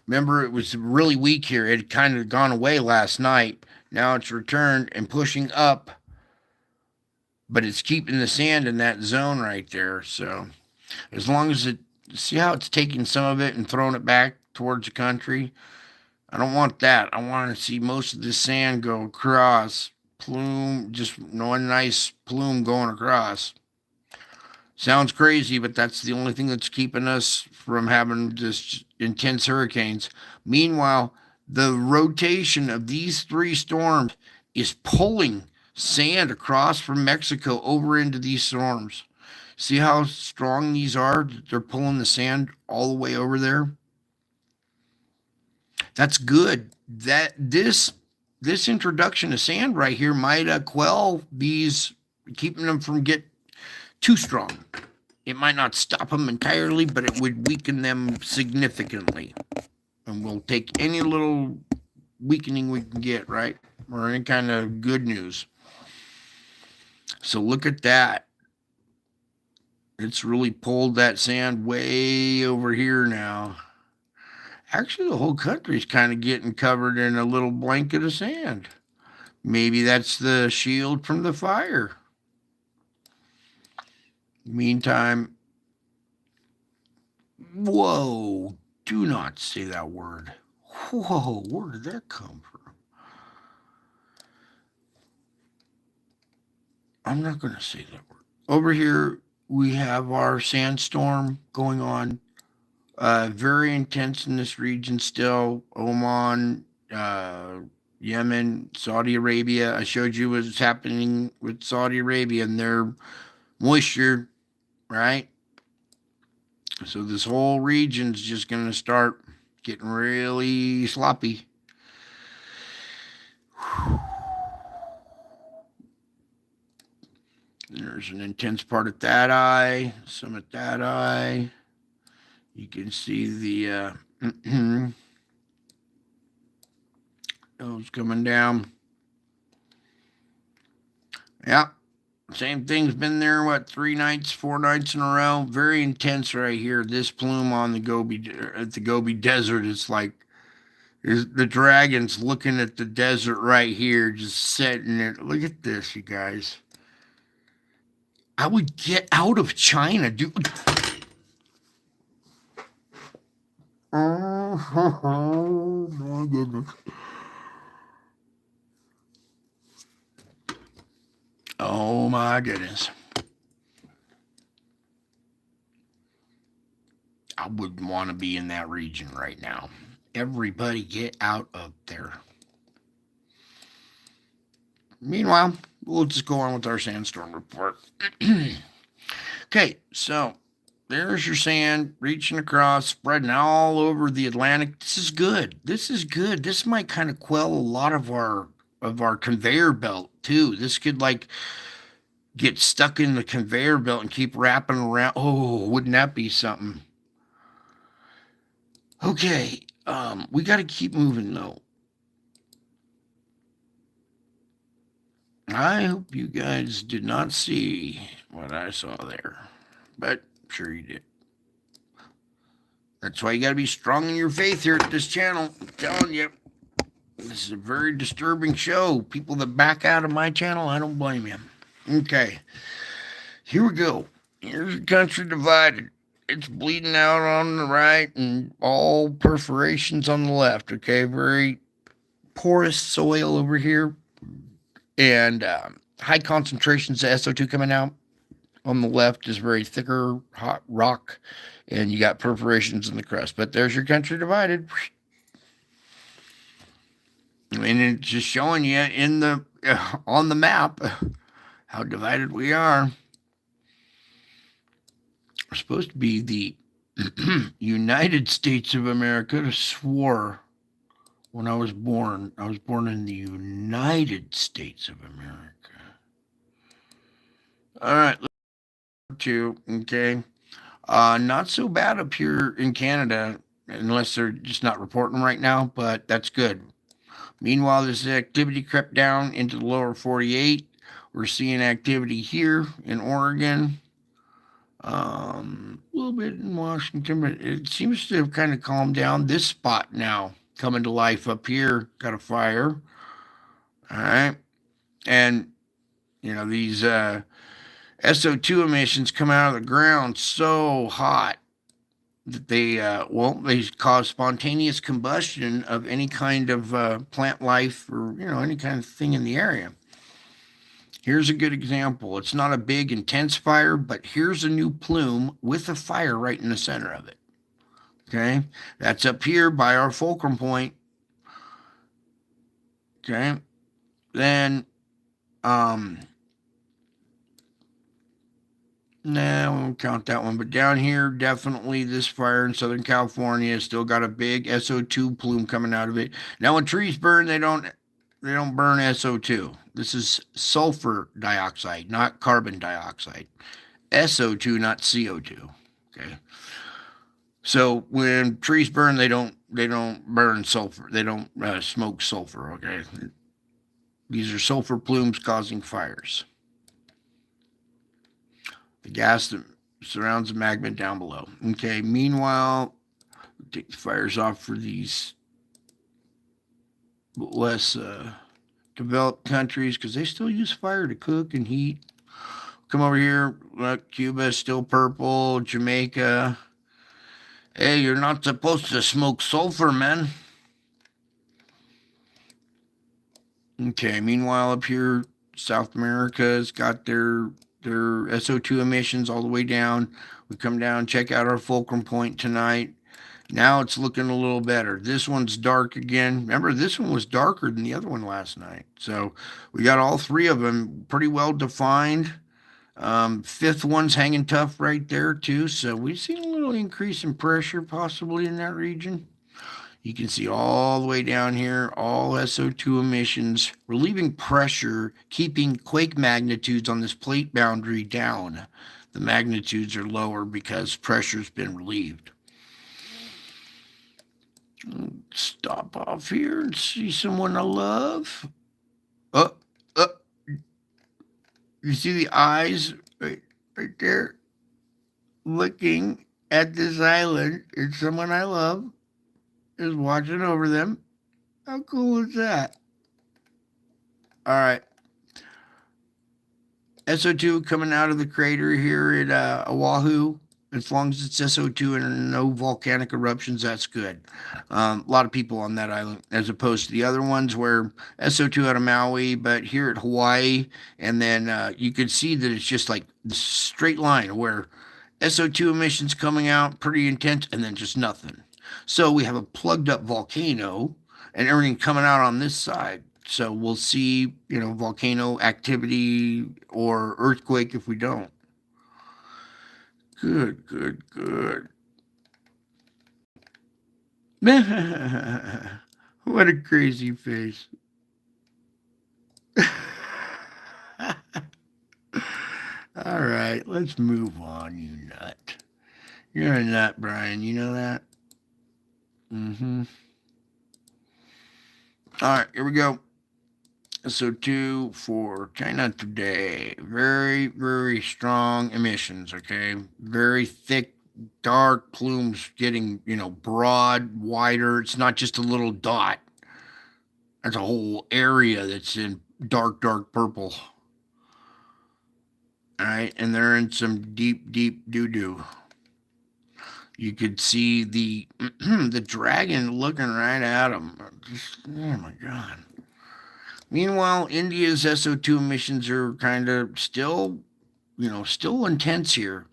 Remember, it was really weak here. It had kind of gone away last night. Now it's returned and pushing up, but it's keeping the sand in that zone right there. So as long as see how it's taking some of it and throwing it back towards the country? I don't want that. I want to see most of the sand go across. Plume, just one nice plume going across. Sounds crazy, but that's the only thing that's keeping us from having just intense hurricanes. Meanwhile, the rotation of these three storms is pulling sand across from Mexico over into these storms. See how strong these are? They're pulling the sand all the way over there. That's good. That this introduction of sand right here might quell these, keeping them from get too strong. It might not stop them entirely, but it would weaken them significantly. And we'll take any little weakening we can get, right? Or any kind of good news. So look at that. It's really pulled that sand way over here now. Actually, the whole country's kind of getting covered in a little blanket of sand. Maybe that's the shield from the fire. Meantime, whoa, do not say that word. Whoa, where did that come from? I'm not going to say that word. Over here, we have our sandstorm going on. Very intense in this region still. Oman, Yemen, Saudi Arabia. I showed you what's happening with Saudi Arabia and their moisture, right? So this whole region's just going to start getting really sloppy. There's an intense part at that eye, some at that eye. You can see the those coming down. Yeah, same thing's been there. What, 3 nights, 4 nights in a row? Very intense right here. This plume on the Gobi at the Gobi Desert. It's like the dragon's looking at the desert right here, just sitting it. Look at this, you guys. I would get out of China, dude. Oh my goodness. Oh my goodness. I wouldn't want to be in that region right now. Everybody get out of there. Meanwhile, we'll just go on with our sandstorm report. Okay, so there's your sand reaching across, spreading all over the Atlantic. This is good. This is good. This might kind of quell a lot of our conveyor belt too. This could like get stuck in the conveyor belt and keep wrapping around. Oh, wouldn't that be something? Okay, we got to keep moving though. I hope you guys did not see what I saw there, but I'm sure you did. That's why you got to be strong in your faith here at this channel. I'm telling you, this is a very disturbing show. People that back out of my channel, I don't blame you. Okay, here we go. Here's the country divided. It's bleeding out on the right and all perforations on the left. Okay, very porous soil over here and high concentrations of SO2 coming out. On the left is very thicker hot rock, and you got perforations in the crust. But there's your country divided. And it's just showing you in the on the map how divided we are. We're supposed to be the United States of America. I swore when I was born in the United States of America. All right, two. Okay. Not so bad up here in Canada, unless they're just not reporting right now, but that's good. Meanwhile, this activity crept down into the lower 48. We're seeing activity here in Oregon, a little bit in Washington, but it seems to have kind of calmed down. This spot now coming to life up here, got a fire. All right. And, these SO2 emissions come out of the ground so hot that they cause spontaneous combustion of any kind of plant life or any kind of thing in the area. Here's a good example. It's not a big intense fire, but here's a new plume with a fire right in the center of it. Okay, that's up here by our fulcrum point. Okay, then no, we won't count that one. But down here, definitely this fire in Southern California has still got a big SO2 plume coming out of it. Now, when trees burn, they don't burn SO2. This is sulfur dioxide, not carbon dioxide. SO2, not CO2. Okay. So when trees burn, they don't burn sulfur. They don't smoke sulfur. Okay. These are sulfur plumes causing fires. The gas that surrounds the magma down below. Okay. Meanwhile, take the fires off for these less developed countries because they still use fire to cook and heat. Come over here. Look, Cuba is still purple. Jamaica. Hey, you're not supposed to smoke sulfur, man. Okay, meanwhile, up here, South America's got their SO2 emissions all the way down. We come down, check out our fulcrum point tonight. Now it's looking a little better. This one's dark again. Remember, this one was darker than the other one last night. So we got all three of them pretty well defined. Fifth one's hanging tough right there too. So we've seen a little increase in pressure possibly in that region. You can see all the way down here, all SO2 emissions, relieving pressure, keeping quake magnitudes on this plate boundary down. The magnitudes are lower because pressure's been relieved. Stop off here and see someone I love. You see the eyes right there looking at this island. It's someone I love is watching over them. How cool is that? All right. SO2 coming out of the crater here at Oahu. As long as it's SO2 and no volcanic eruptions, that's good. A lot of people on that island, as opposed to the other ones where SO2 out of Maui, but here at Hawaii, and then you could see that it's just like the straight line where SO2 emissions coming out pretty intense and then just nothing. So we have a plugged up volcano and everything coming out on this side. So we'll see, volcano activity or earthquake if we don't. Good, good, good. What a crazy face. All right, let's move on, you nut. You're a nut, Brian. You know that? Mm-hmm. All right, here we go. SO2 for China today. Very, very strong emissions, okay? Very thick, dark plumes getting, broad, wider. It's not just a little dot. That's a whole area that's in dark, dark purple. All right, and they're in some deep, deep doo-doo. You could see the the dragon looking right at them. Oh my God. Meanwhile, India's SO2 emissions are kind of still intense here.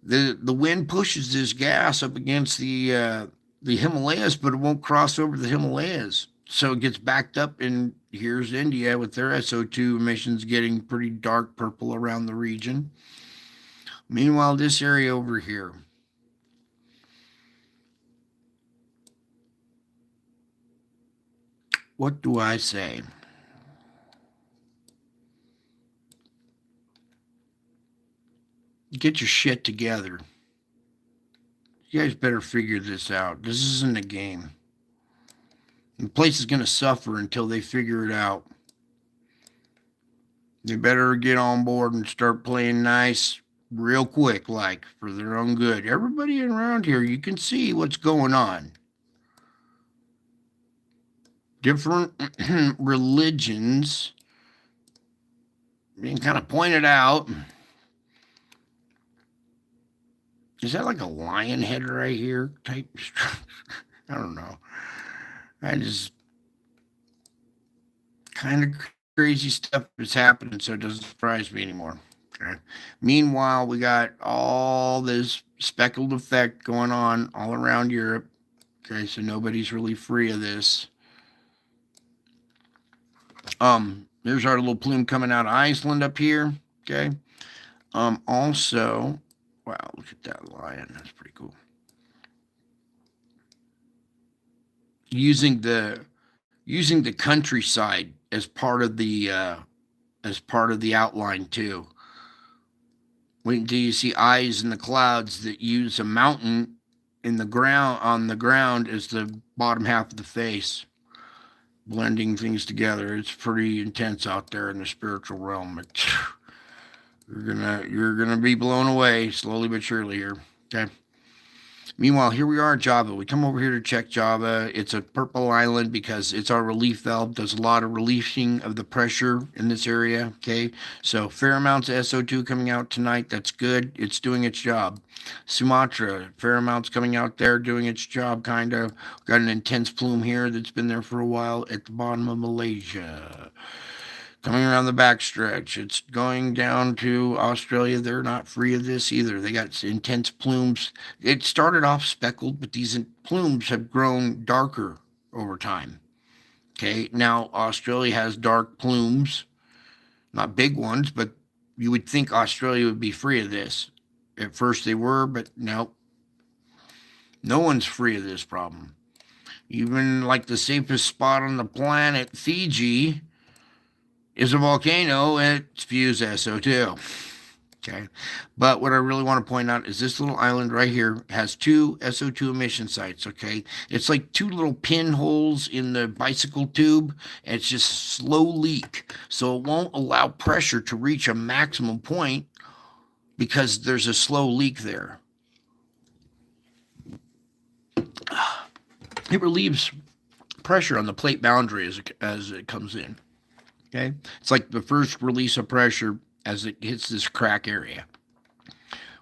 The wind pushes this gas up against the Himalayas, but it won't cross over the Himalayas. So it gets backed up, and here's India with their SO2 emissions getting pretty dark purple around the region. Meanwhile, this area over here. What do I say? Get your shit together. You guys better figure this out. This isn't a game. The place is going to suffer until they figure it out. They better get on board and start playing nice real quick, like for their own good. Everybody around here, you can see what's going on. Different religions being kind of pointed out. Is that like a lion head right here type? I don't know. I just kind of crazy stuff is happening, so it doesn't surprise me anymore. Okay. Meanwhile, we got all this speckled effect going on all around Europe. Okay, so nobody's really free of this. There's our little plume coming out of Iceland up here. Okay. Also, wow, look at that lion. That's pretty cool. Using the countryside as part of the outline too. Wait until you see eyes in the clouds that use a mountain on the ground as the bottom half of the face, blending things together. It's pretty intense out there in the spiritual realm. You're gonna be blown away slowly but surely here. Okay. Meanwhile, here we are, Java. We come over here to check Java. It's a purple island because it's our relief valve. Does a lot of relieving of the pressure in this area. Okay, so fair amounts of SO2 coming out tonight. That's good. It's doing its job. Sumatra, fair amounts coming out there, doing its job, kind of. Got an intense plume here that's been there for a while at the bottom of Malaysia. Coming around the backstretch, it's going down to Australia. They're not free of this either. They got intense plumes. It started off speckled, but these plumes have grown darker over time. Okay, now Australia has dark plumes, not big ones, but you would think Australia would be free of this. At first they were, but no. No one's free of this problem. Even like the safest spot on the planet, Fiji, is a volcano and it spews SO2. Okay. But what I really want to point out is this little island right here has 2 SO2 emission sites. Okay. It's like 2 little pinholes in the bicycle tube, and it's just slow leak. So it won't allow pressure to reach a maximum point because there's a slow leak there. It relieves pressure on the plate boundary as it comes in. Okay, it's like the first release of pressure as it hits this crack area,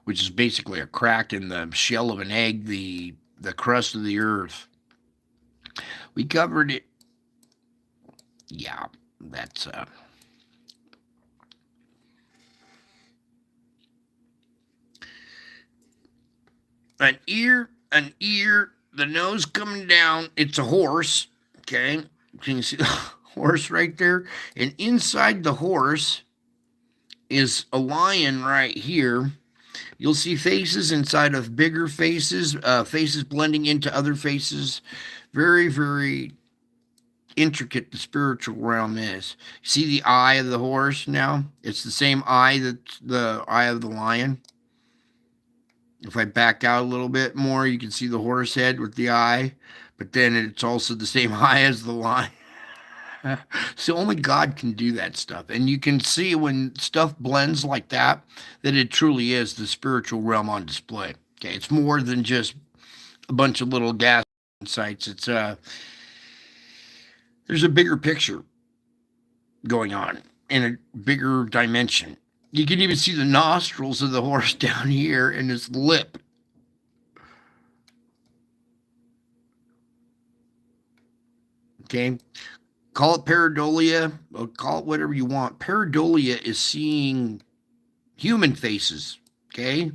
which is basically a crack in the shell of an egg, the crust of the earth. We covered it. Yeah, that's an ear, the nose coming down. It's a horse. Okay, can you see the horse right there? And inside the horse is a lion right here. You'll see faces inside of bigger faces, faces blending into other faces. Very, very intricate the spiritual realm is. See the eye of the horse now? It's the same eye that's the eye of the lion. If I back out a little bit more, you can see the horse head with the eye, but then it's also the same eye as the lion. So only God can do that stuff. And you can see when stuff blends like that, that it truly is the spiritual realm on display. Okay, it's more than just a bunch of little gas sites. It's there's a bigger picture going on in a bigger dimension. You can even see the nostrils of the horse down here and his lip. Okay. Call it pareidolia, or call it whatever you want. Pareidolia is seeing human faces. Okay.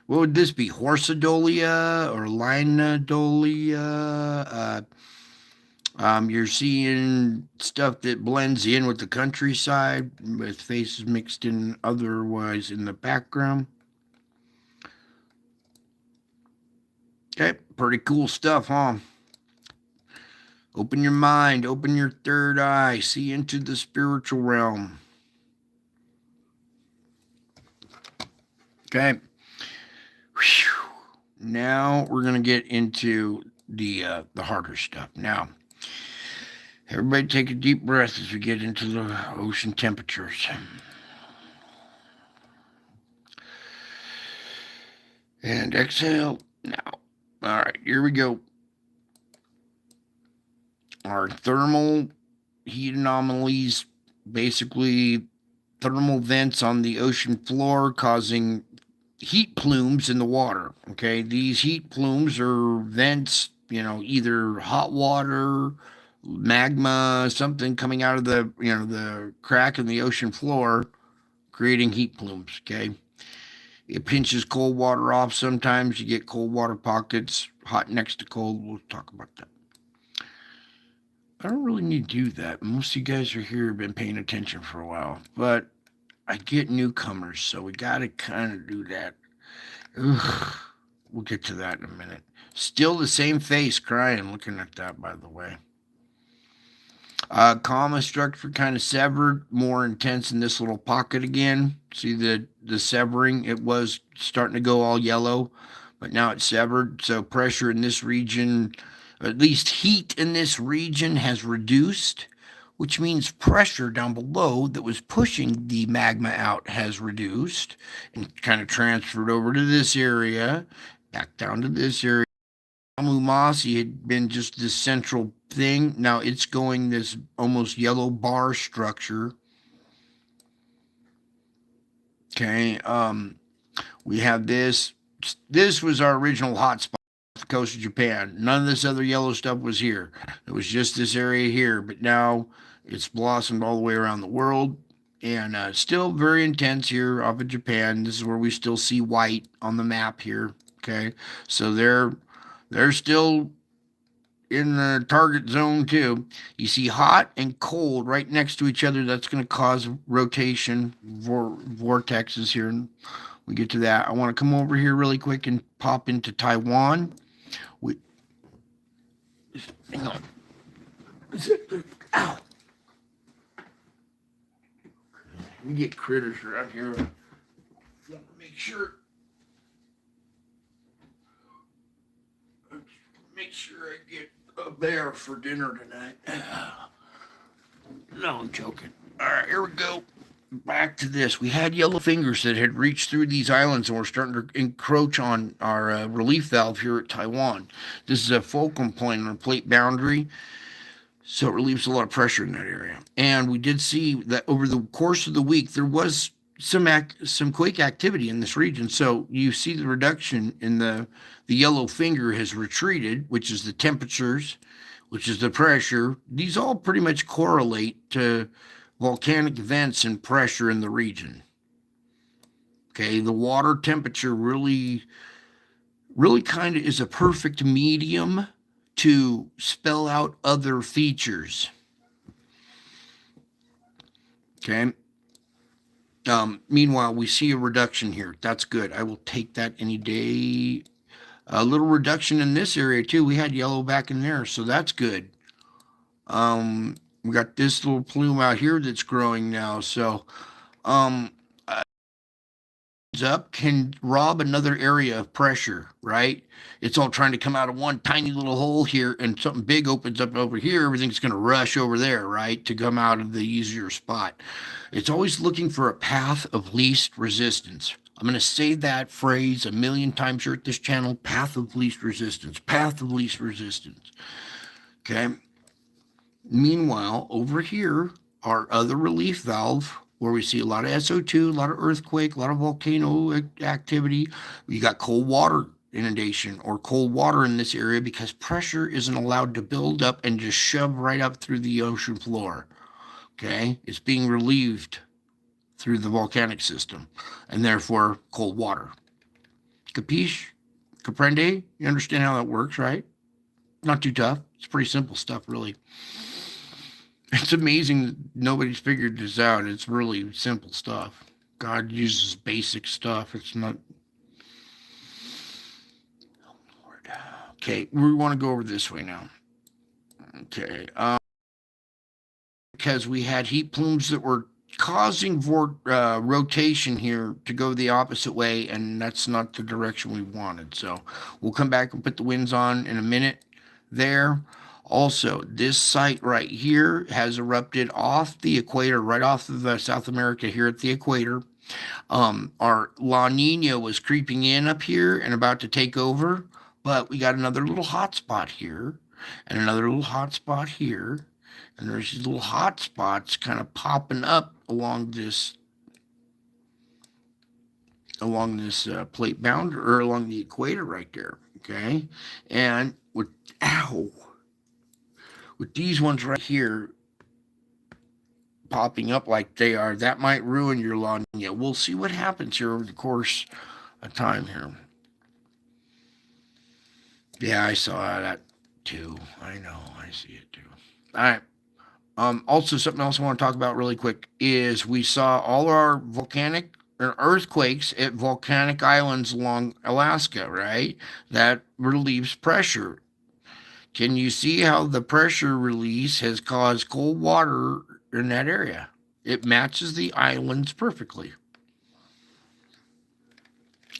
What would this be? Horseodolia or linodolia? You're seeing stuff that blends in with the countryside, with faces mixed in otherwise in the background. Okay, pretty cool stuff, huh? Open your mind, open your third eye, see into the spiritual realm. Okay. Whew. Now we're gonna get into the harder stuff. Now, everybody take a deep breath as we get into the ocean temperatures. And exhale now. All right, here we go. Our thermal heat anomalies, basically thermal vents on the ocean floor causing heat plumes in the water. Okay, these heat plumes are vents, either hot water, magma, something coming out of the crack in the ocean floor, creating heat plumes. Okay, it pinches cold water off. Sometimes you get cold water pockets, hot next to cold. We'll talk about that. I don't really need to do that. Most of you guys are here, been paying attention for a while, but I get newcomers, so we got to kind of do that. Ugh. We'll get to that in a minute. Still the same face crying, looking at that, by the way. Comma structure kind of severed, more intense in this little pocket again. See the severing? It was starting to go all yellow, but now it's severed. So pressure in this region, at least heat in this region, has reduced, which means pressure down below that was pushing the magma out has reduced and kind of transferred over to this area. back down to this area. Amumasi had been just this central thing. Now it's going this almost yellow bar structure. Okay, we have this. This was our original hotspot, the coast of Japan. None of this other yellow stuff was here. It was just this area here. But now it's blossomed all the way around the world, and still very intense here off of Japan. This is where we still see white on the map here. Okay, so they're still in the target zone too. You see hot and cold right next to each other. That's going to cause rotation vortexes here. And we get to that. I want to come over here really quick and pop into Taiwan. Hang on. Ow. We get critters around here. Make sure. Make sure I get a bear for dinner tonight. No, I'm joking. All right, here we go. Back to this. We had yellow fingers that had reached through these islands and were starting to encroach on our relief valve here at Taiwan. This is a fulcrum point on a plate boundary, so it relieves a lot of pressure in that area. And we did see that over the course of the week, there was some quake activity in this region. So you see the reduction in the yellow finger has retreated, which is the temperatures, which is the pressure. These all pretty much correlate to volcanic events and pressure in the region. Okay, the water temperature really kind of is a perfect medium to spell out other features. Okay. Meanwhile, we see a reduction here. That's good. I will take that any day. A little reduction in this area too. We had yellow back in there, so that's good. We got this little plume out here that's growing now. So, up can rob another area of pressure, right? It's all trying to come out of one tiny little hole here, and something big opens up over here. Everything's going to rush over there, right, to come out of the easier spot. It's always looking for a path of least resistance. I'm going to say that phrase a million times here at this channel: path of least resistance, path of least resistance. Okay. Meanwhile, over here, our other relief valve, where we see a lot of SO2, a lot of earthquake, a lot of volcano activity. We got cold water inundation or cold water in this area because pressure isn't allowed to build up and just shove right up through the ocean floor. Okay, it's being relieved through the volcanic system, and therefore cold water. Capiche? Comprende? You understand how that works, right? Not too tough. It's pretty simple stuff, really. It's amazing that nobody's figured this out. It's really simple stuff. God uses basic stuff. It's not. Oh, Lord. Okay, we want to go over this way now. Okay. Because we had heat plumes that were causing rotation here to go the opposite way, and that's not the direction we wanted. So we'll come back and put the winds on in a minute there. Also, this site right here has erupted off the equator, right off of South America here at the equator. Our La Nina was creeping in up here and about to take over, but we got another little hot spot here and another little hot spot here. And there's these little hot spots kind of popping up along this plate boundary, or along the equator right there. Okay, and with these ones right here popping up like they are, that might ruin your La Nina. We'll see what happens here over the course of time here. Yeah, I saw that too. I know, I see it too. All right. Also, something else I want to talk about really quick is we saw all our volcanic earthquakes at volcanic islands along Alaska, right? That relieves pressure. Can you see how the pressure release has caused cold water in that area? It matches the islands perfectly.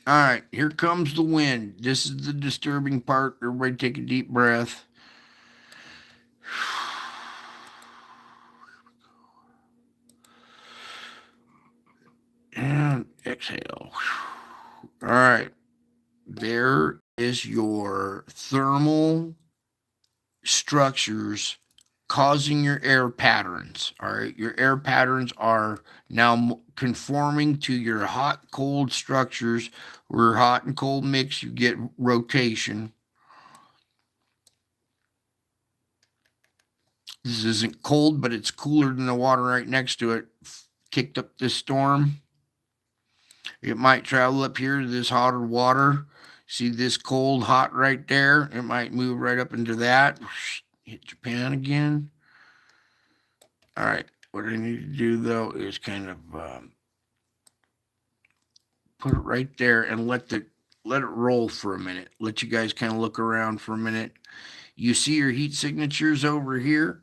All right, here comes the wind. This is the disturbing part. Everybody take a deep breath. And exhale. All right. There is your thermal structures causing your air patterns. All right, your air patterns are now conforming to your hot cold structures. Where hot and cold mix, you get rotation. This isn't cold, but it's cooler than the water right next to it. Kicked up this storm. It might travel up here to this hotter water. See this cold hot right there? It might move right up into that. Hit Japan again. All right. What I need to do though is kind of put it right there and let it roll for a minute. Let you guys kind of look around for a minute. You see your heat signatures over here.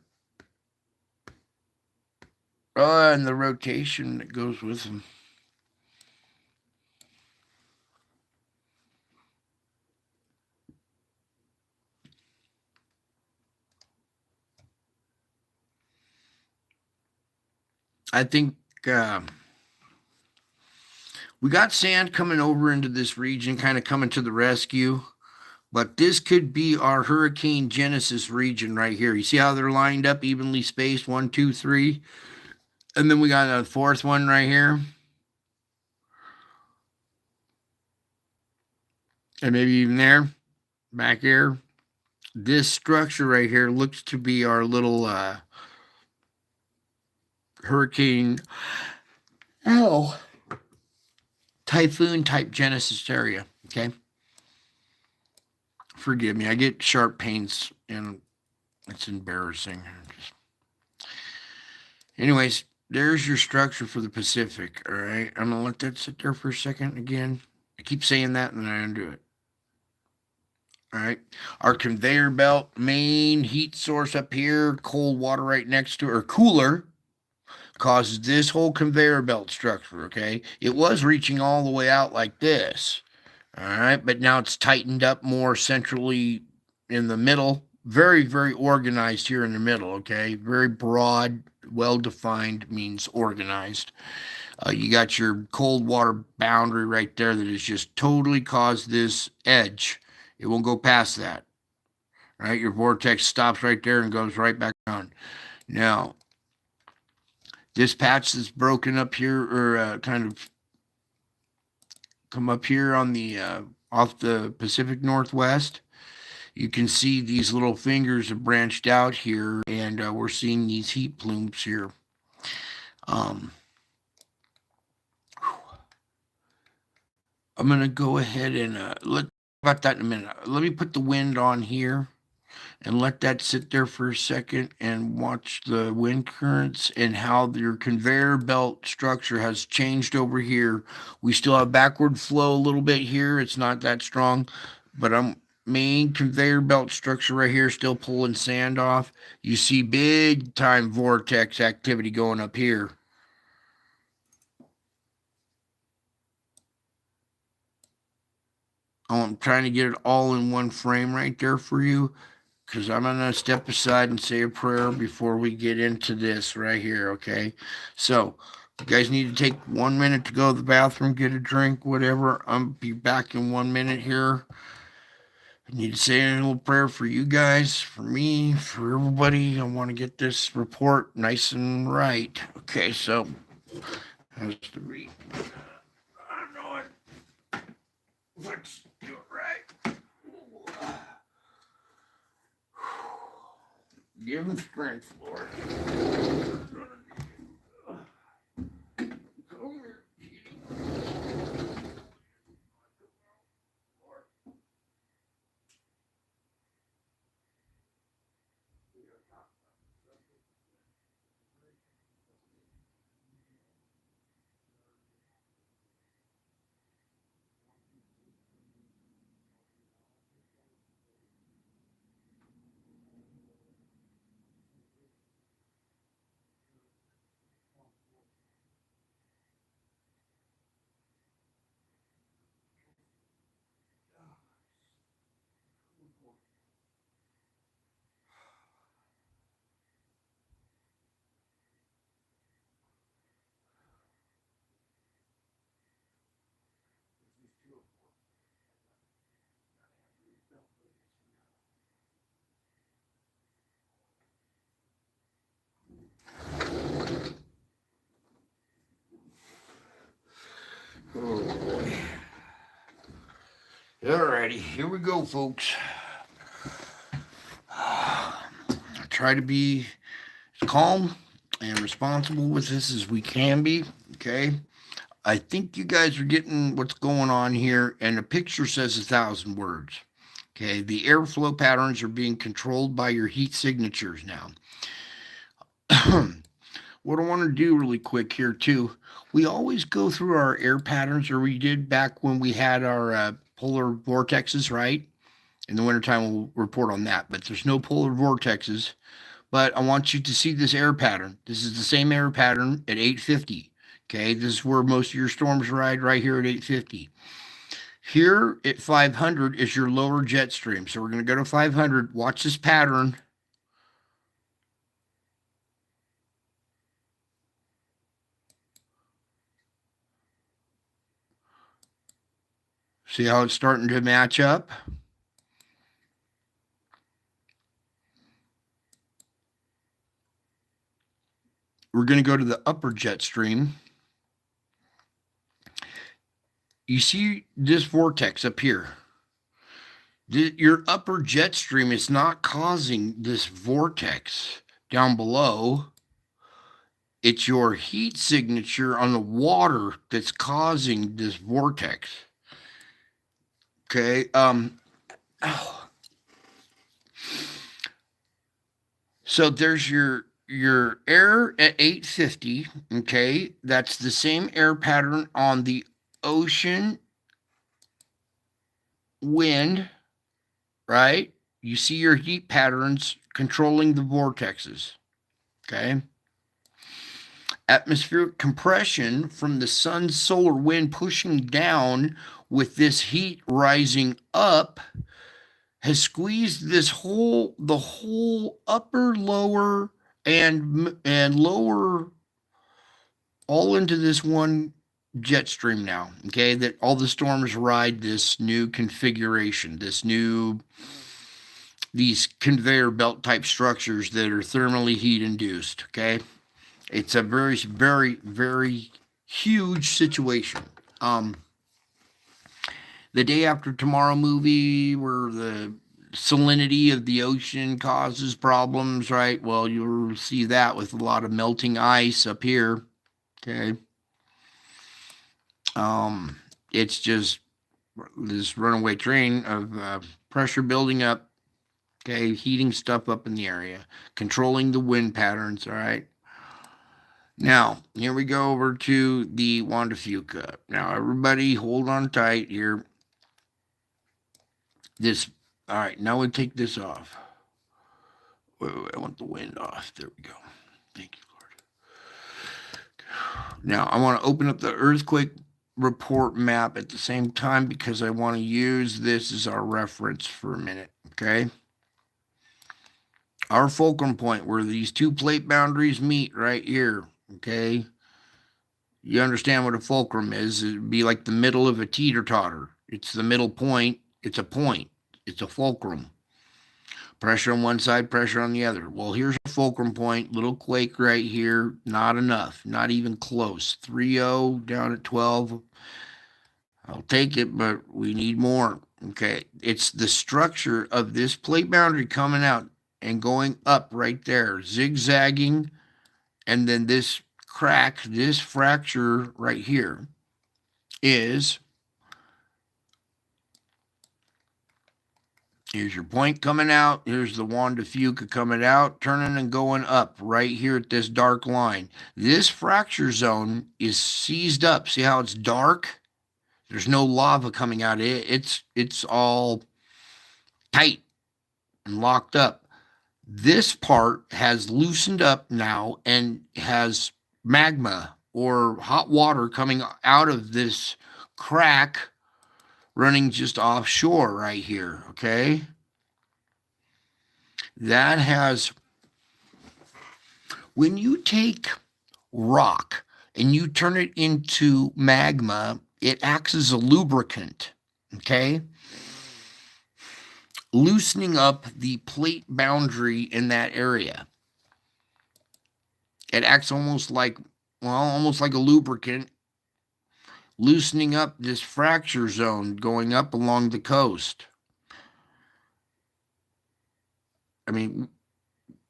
And the rotation that goes with them. I think we got sand coming over into this region, kind of coming to the rescue. But this could be our Hurricane Genesis region right here. You see how they're lined up, evenly spaced, 1, 2, 3. And then we got a fourth one right here. And maybe even there, back here. This structure right here looks to be our little hurricane, typhoon type Genesis area. Okay. Forgive me. I get sharp pains and it's embarrassing. Anyways, there's your structure for the Pacific. All right. I'm going to let that sit there for a second again. I keep saying that and then I undo it. All right. Our conveyor belt, main heat source up here, cold water right next to it, or cooler, causes this whole conveyor belt structure. Okay. It was reaching all the way out like this. All right. But now it's tightened up more centrally in the middle. Very, very organized here in the middle. Okay. Very broad, well defined means organized. You got your cold water boundary right there that has just totally caused this edge. It won't go past that. Right? Your vortex stops right there and goes right back on. Now, this patch that's broken up here, or kind of come up here on the off the Pacific Northwest, you can see these little fingers have branched out here, and we're seeing these heat plumes here. I'm going to go ahead and let about that in a minute. Let me put the wind on here and let that sit there for a second and watch the wind currents and how your conveyor belt structure has changed over here. We still have backward flow a little bit here. It's not that strong, but I'm main conveyor belt structure right here still pulling sand off. You see big time vortex activity going up here. I'm trying to get it all in one frame right there for you, because I'm going to step aside and say a prayer before we get into this right here, okay? So, you guys need to take 1 minute to go to the bathroom, get a drink, whatever. I'll be back in 1 minute here. I need to say a little prayer for you guys, for me, for everybody. I want to get this report nice and right. Okay, so, has to be. I know it. Let's do it right. Give him strength, Lord. Come here. Oh boy. Alrighty, here we go, folks. Try to be as calm and responsible with this as we can be, okay? I think you guys are getting what's going on here, and the picture says 1,000 words. Okay, the airflow patterns are being controlled by your heat signatures now. What I want to do really quick here too, we always go through our air patterns, or we did back when we had our polar vortexes, right? In the wintertime, we'll report on that, but there's no polar vortexes. But I want you to see this air pattern. This is the same air pattern at 850. Okay, this is where most of your storms ride, right here at 850. Here at 500 is your lower jet stream. So we're going to go to 500. Watch this pattern. See how it's starting to match up? We're going to go to the upper jet stream. You see this vortex up here. Your upper jet stream is not causing this vortex down below. It's your heat signature on the water that's causing this vortex. Okay. So there's your air at 850. Okay, that's the same air pattern on the ocean wind, right? You see your heat patterns controlling the vortexes. Okay. Atmospheric compression from the sun's solar wind pushing down with this heat rising up has squeezed the whole upper, lower, and lower all into this one jet stream now. Okay, that all the storms ride this new configuration, these conveyor belt type structures that are thermally heat induced. Okay, it's a very, very, very huge situation. The Day After Tomorrow movie, where the salinity of the ocean causes problems, right? Well, you'll see that with a lot of melting ice up here. Okay. It's just this runaway train of pressure building up. Okay, heating stuff up in the area, controlling the wind patterns. All right. Now, here we go over to the Juan de Fuca. Now, everybody hold on tight here. All right, now we take this off. Wait, I want the wind off. There we go. Thank you, Lord. Now, I want to open up the earthquake report map at the same time because I want to use this as our reference for a minute, okay? Our fulcrum point where these two plate boundaries meet right here, okay? You understand what a fulcrum is. It'd be like the middle of a teeter-totter. It's the middle point. It's a point. It's a fulcrum. Pressure on one side, pressure on the other. Well, here's a fulcrum point. Little quake right here. Not enough. Not even close. 3-0 down at 12. I'll take it, but we need more. Okay. It's the structure of this plate boundary coming out and going up right there, zigzagging, and then this crack, this fracture right here is, here's your point coming out, here's the Juan de Fuca coming out, turning and going up right here at this dark line. This fracture zone is seized up. See how it's dark? There's no lava coming out of it. It's all tight and locked up. This part has loosened up now and has magma or hot water coming out of this crack running just offshore right here, okay? That has, when you take rock and you turn it into magma, it acts as a lubricant, okay? Loosening up the plate boundary in that area. It acts almost like a lubricant, loosening up this fracture zone going up along the coast. I mean,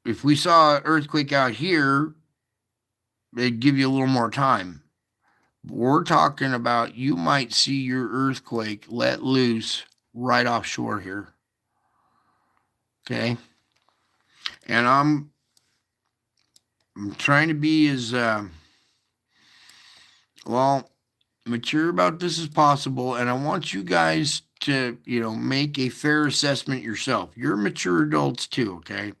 if we saw an earthquake out here, it'd give you a little more time. We're talking about you might see your earthquake let loose right offshore here. Okay. And I'm trying to be as mature about this as possible, and I want you guys to, make a fair assessment yourself. You're mature adults too, okay?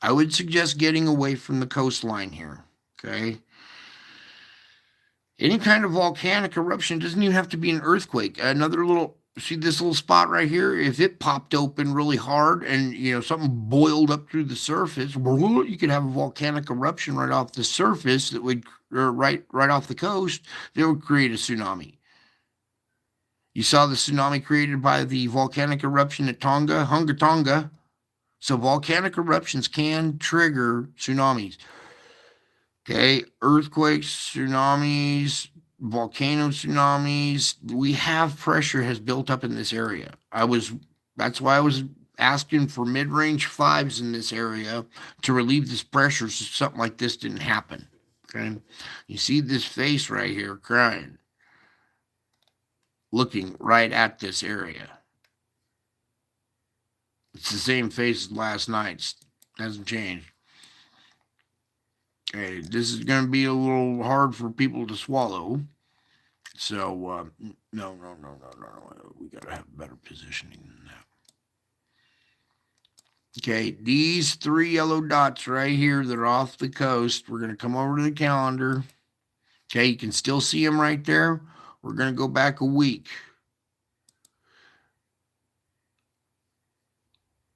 I would suggest getting away from the coastline here, okay? Any kind of volcanic eruption doesn't even have to be an earthquake. Another little, see this little spot right here? If it popped open really hard and, something boiled up through the surface, you could have a volcanic eruption right off the surface that would, or right off the coast, that would create a tsunami. You saw the tsunami created by the volcanic eruption at Hunga Tonga. So volcanic eruptions can trigger tsunamis. Okay, earthquakes, tsunamis, volcano tsunamis. We have pressure has built up in this area. That's why I was asking for mid-range 5s in this area to relieve this pressure so something like this didn't happen. Okay, you see this face right here crying, looking right at this area. It's the same face as last night's. Hasn't changed. Okay, this is going to be a little hard for people to swallow. So, no. We got to have better positioning than that. Okay, these 3 yellow dots right here that are off the coast, we're going to come over to the calendar. Okay, you can still see them right there. We're going to go back a week.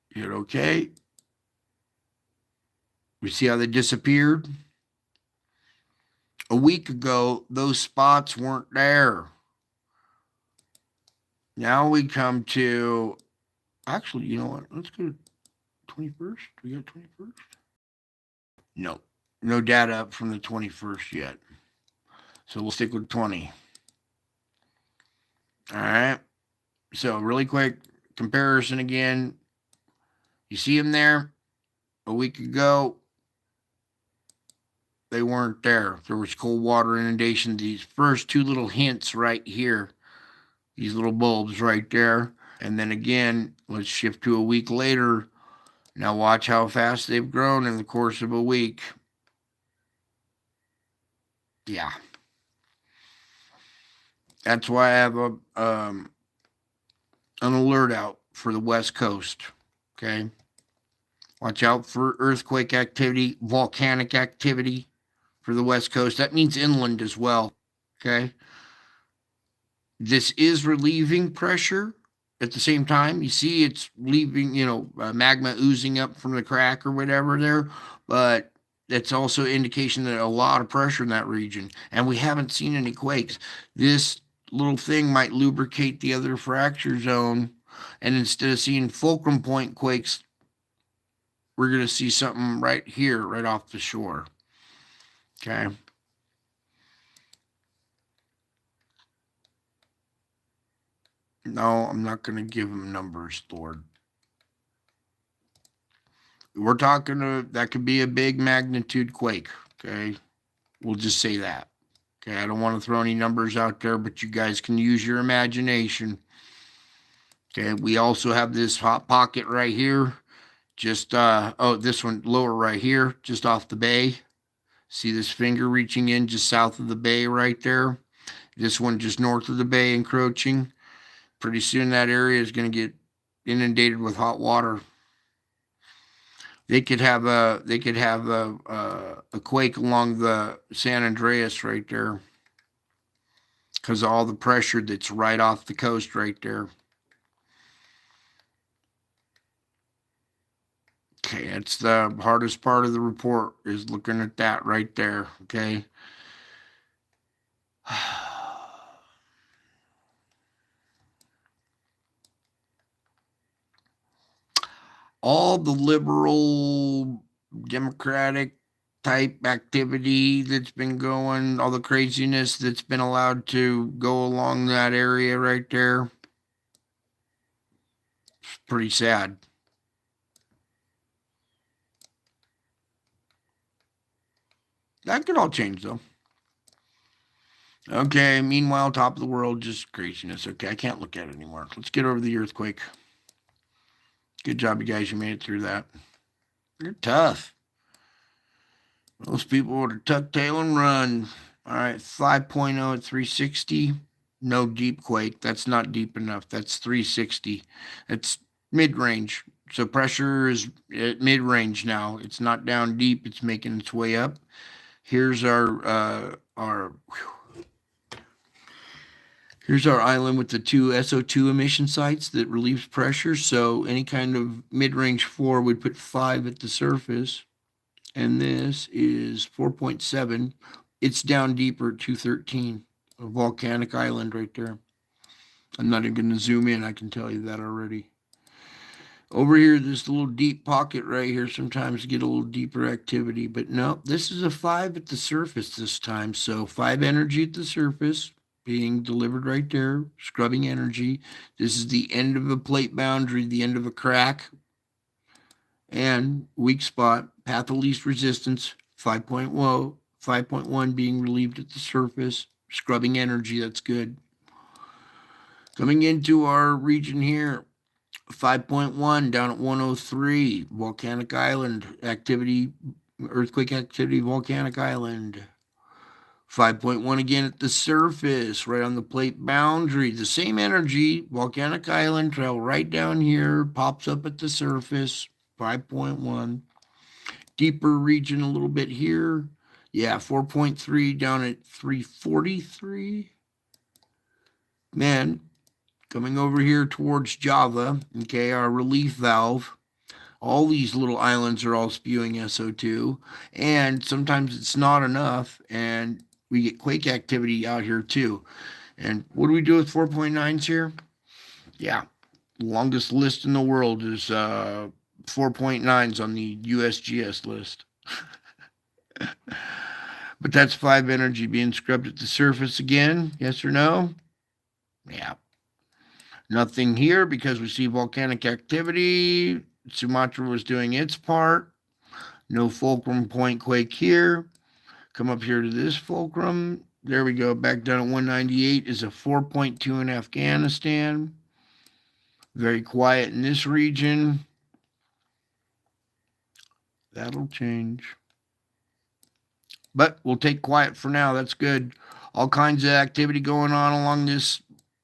Hit okay. We see how they disappeared? A week ago, those spots weren't there. Now we come to, actually, you know what? Let's go to 21st. We got 21st? No data up from the 21st yet. So we'll stick with 20. All right. So really quick comparison again. You see them there? A week ago, they weren't there. There was cold water inundation. These first 2 little hints right here, these little bulbs right there. And then again, let's shift to a week later. Now watch how fast they've grown in the course of a week. Yeah. That's why I have an alert out for the West Coast. Okay. Watch out for earthquake activity, volcanic activity for the West Coast. That means inland as well. Okay. This is relieving pressure at the same time. You see it's leaving, magma oozing up from the crack or whatever there, but that's also indication that a lot of pressure in that region, and we haven't seen any quakes. This little thing might lubricate the other fracture zone, and instead of seeing fulcrum point quakes, we're going to see something right here, right off the shore. Okay. No, I'm not going to give them numbers, Lord. We're talking that could be a big magnitude quake. Okay. We'll just say that. Okay. I don't want to throw any numbers out there, but you guys can use your imagination. Okay. We also have this hot pocket right here. Just, this one lower right here, just off the bay. See this finger reaching in just south of the bay right there. This one just north of the bay encroaching. Pretty soon that area is going to get inundated with hot water. They could have a quake along the San Andreas right there because of all the pressure that's right off the coast right there. Okay, it's the hardest part of the report is looking at that right there. Okay. All the liberal, Democratic type activity that's been going, all the craziness that's been allowed to go along that area right there. It's pretty sad. That could all change though. Okay, meanwhile, top of the world, just craziness. Okay, I can't look at it anymore. Let's get over the earthquake. Good job, you guys. You made it through that. You're tough. Most people would have tucked tail and run. All right, 5.0 at 360. No deep quake. That's not deep enough. That's 360. It's mid range. So pressure is at mid range now. It's not down deep. It's making its way up. Here's our here's our island with the two SO2 emission sites that relieves pressure. So any kind of mid range 4 would put 5 at the surface. And this is 4.7. It's down deeper at 213, a volcanic island right there. I'm not even going to zoom in, I can tell you that already. Over here, this little deep pocket right here, sometimes get a little deeper activity, but no, this is a 5 at the surface this time. So 5 energy at the surface being delivered right there, scrubbing energy. This is the end of a plate boundary, the end of a crack, and weak spot, path of least resistance, 5.1 being relieved at the surface, scrubbing energy, that's good. Coming into our region here, 5.1 down at 103, volcanic island activity, earthquake activity, volcanic island. 5.1 again at the surface, right on the plate boundary. The same energy, volcanic island, travel right down here, pops up at the surface. 5.1. Deeper region a little bit here. Yeah, 4.3 down at 343. Man, coming over here towards Java, okay, our relief valve. All these little islands are all spewing SO2, and sometimes it's not enough, and we get quake activity out here too. And what do we do with 4.9s here? Yeah, longest list in the world is 4.9s on the USGS list. But that's 5 energy being scrubbed at the surface again. Yes or no? Yeah. Nothing here because we see volcanic activity. Sumatra was doing its part. No fulcrum point quake here. Come up here to this fulcrum. There we go. Back down at 198 is a 4.2 in Afghanistan. Very quiet in this region. That'll change. But we'll take quiet for now. That's good. All kinds of activity going on along this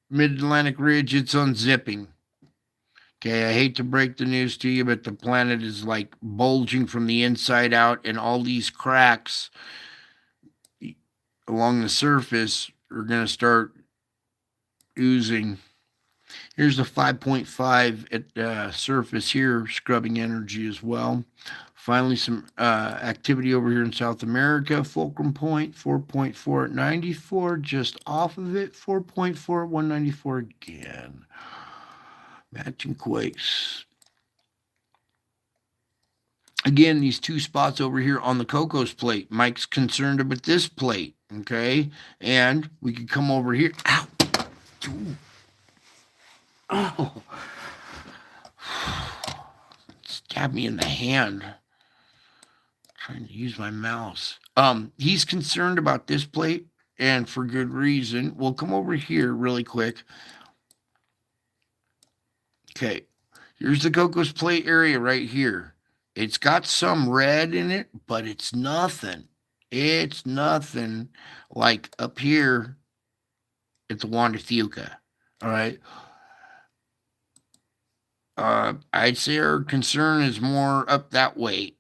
mid-Atlantic ridge. It's unzipping. Okay, I hate to break the news to you, but the planet is like bulging from the inside out, and all these cracks along the surface are going to start oozing. Here's the 5.5 at the surface here, scrubbing energy as well. Finally, some activity over here in South America. Fulcrum point, 4.4 at 94, just off of it. 4.4 at 194 again. Matching quakes. Again, these two spots over here on the Cocos plate. Mike's concerned about this plate, okay? And we could come over here. Ow! Ooh. Oh! Stabbed me in the hand. Trying to use my mouse. He's concerned about this plate, and for good reason. We'll come over here really quick. Okay, here's the Cocos plate area right here. It's got some red in it, but it's nothing. It's nothing like up here at the Juan de Fuca. All right. I'd say our concern is more up that way.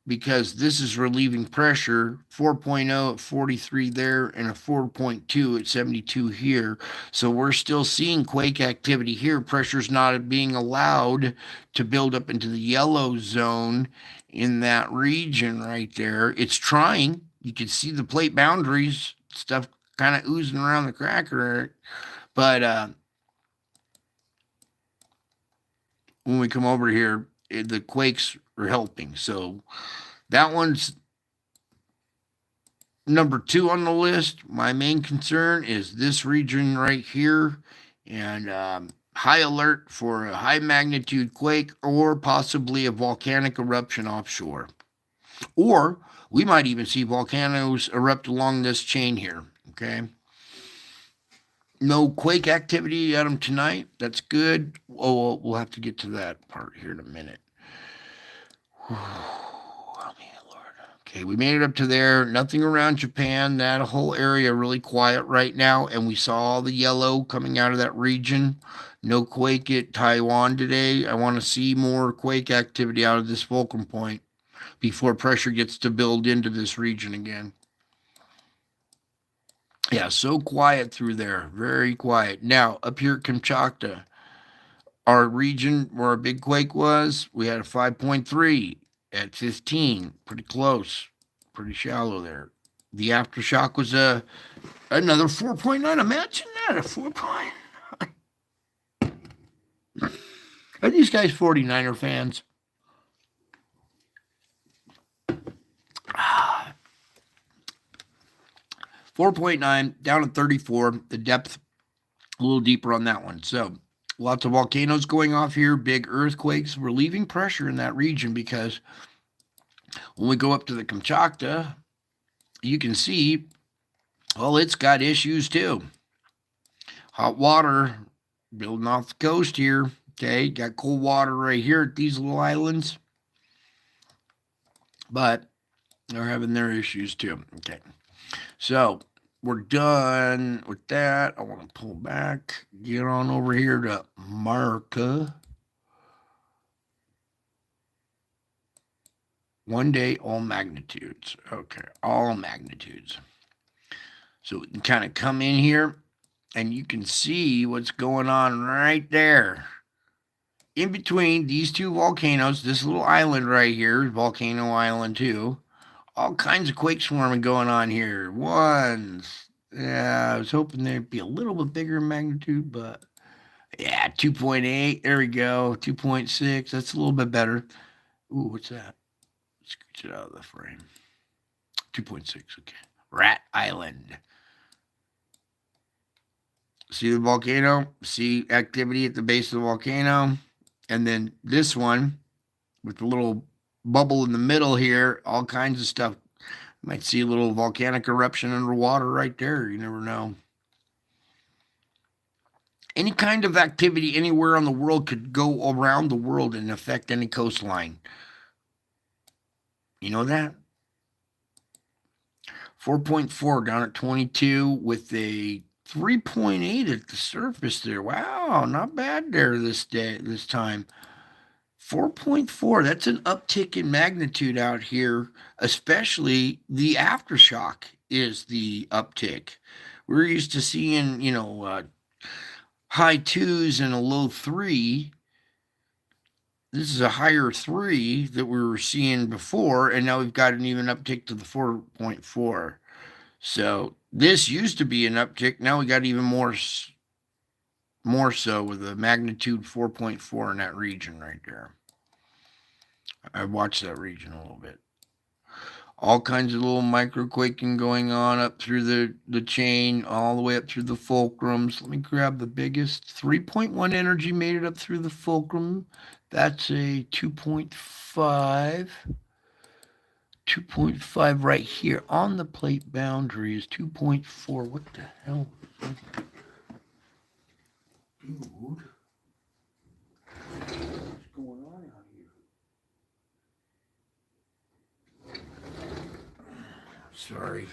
Because this is relieving pressure, 4.0 at 43 there and a 4.2 at 72 here. So we're still seeing quake activity here. Pressure's not being allowed to build up into the yellow zone in that region right there. It's trying. You can see the plate boundaries, stuff kind of oozing around the cracker. But when we come over here, the quakes are helping. So That one's number 2 on the list. My main concern is this region right here, and high alert for a high magnitude quake or possibly a volcanic eruption offshore. Or we might even see volcanoes erupt along this chain here. Okay. No quake activity at them tonight. That's good. Oh, we'll have to get to that part here in a minute. Okay, we made it up to there. Nothing around Japan. That whole area really quiet right now. And we saw all the yellow coming out of that region. No quake at Taiwan today. I want to see more quake activity out of this fulcrum point before pressure gets to build into this region again. Yeah, so quiet through there. Very quiet. Now, up here at Kamchatka, our region where our big quake was, we had a 5.3 at 15. Pretty close. Pretty shallow there. The aftershock was another 4.9. Imagine that, a 4.9. Are these guys 49er fans? 4.9 down to 34. The depth a little deeper on that one. So lots of volcanoes going off here, big earthquakes, relieving pressure in that region because when we go up to the Kamchatka, you can see, well, it's got issues too. Hot water building off the coast here. Okay, got cold water right here at these little islands. But they're having their issues too. Okay, so we're done with that. I want to pull back, get on over here to Marca. 1 day, all magnitudes. Okay, all magnitudes. So we can kind of come in here and you can see what's going on right there. In between these two volcanoes, this little island right here, Volcano Island 2, all kinds of quake swarming going on here. Ones. Yeah, I was hoping there'd be a little bit bigger magnitude, but yeah, 2.8. There we go. 2.6. That's a little bit better. Ooh, what's that? Scooch it out of the frame. 2.6. Okay. Rat Island. See the volcano? See activity at the base of the volcano? And then this one with the little bubble in the middle here, all kinds of stuff. You might see a little volcanic eruption underwater right there. You never know. Any kind of activity anywhere on the world could go around the world and affect any coastline. You know that? 4.4 down at 22 with a 3.8 at the surface there. Wow, not bad there this time. 4.4, that's an uptick in magnitude out here, especially the aftershock is the uptick. We're used to seeing, high 2s and a low 3. This is a higher 3 that we were seeing before, and now we've got an even uptick to the 4.4. So this used to be an uptick. Now we got even more so with a magnitude 4.4 in that region right there. I watched that region a little bit. All kinds of little microquaking going on up through the chain, all the way up through the fulcrums. Let me grab the biggest. 3.1 energy made it up through the fulcrum. That's a 2.5. 2.5 right here on the plate boundary is 2.4. What the hell? Dude. What's going on out here? Sorry.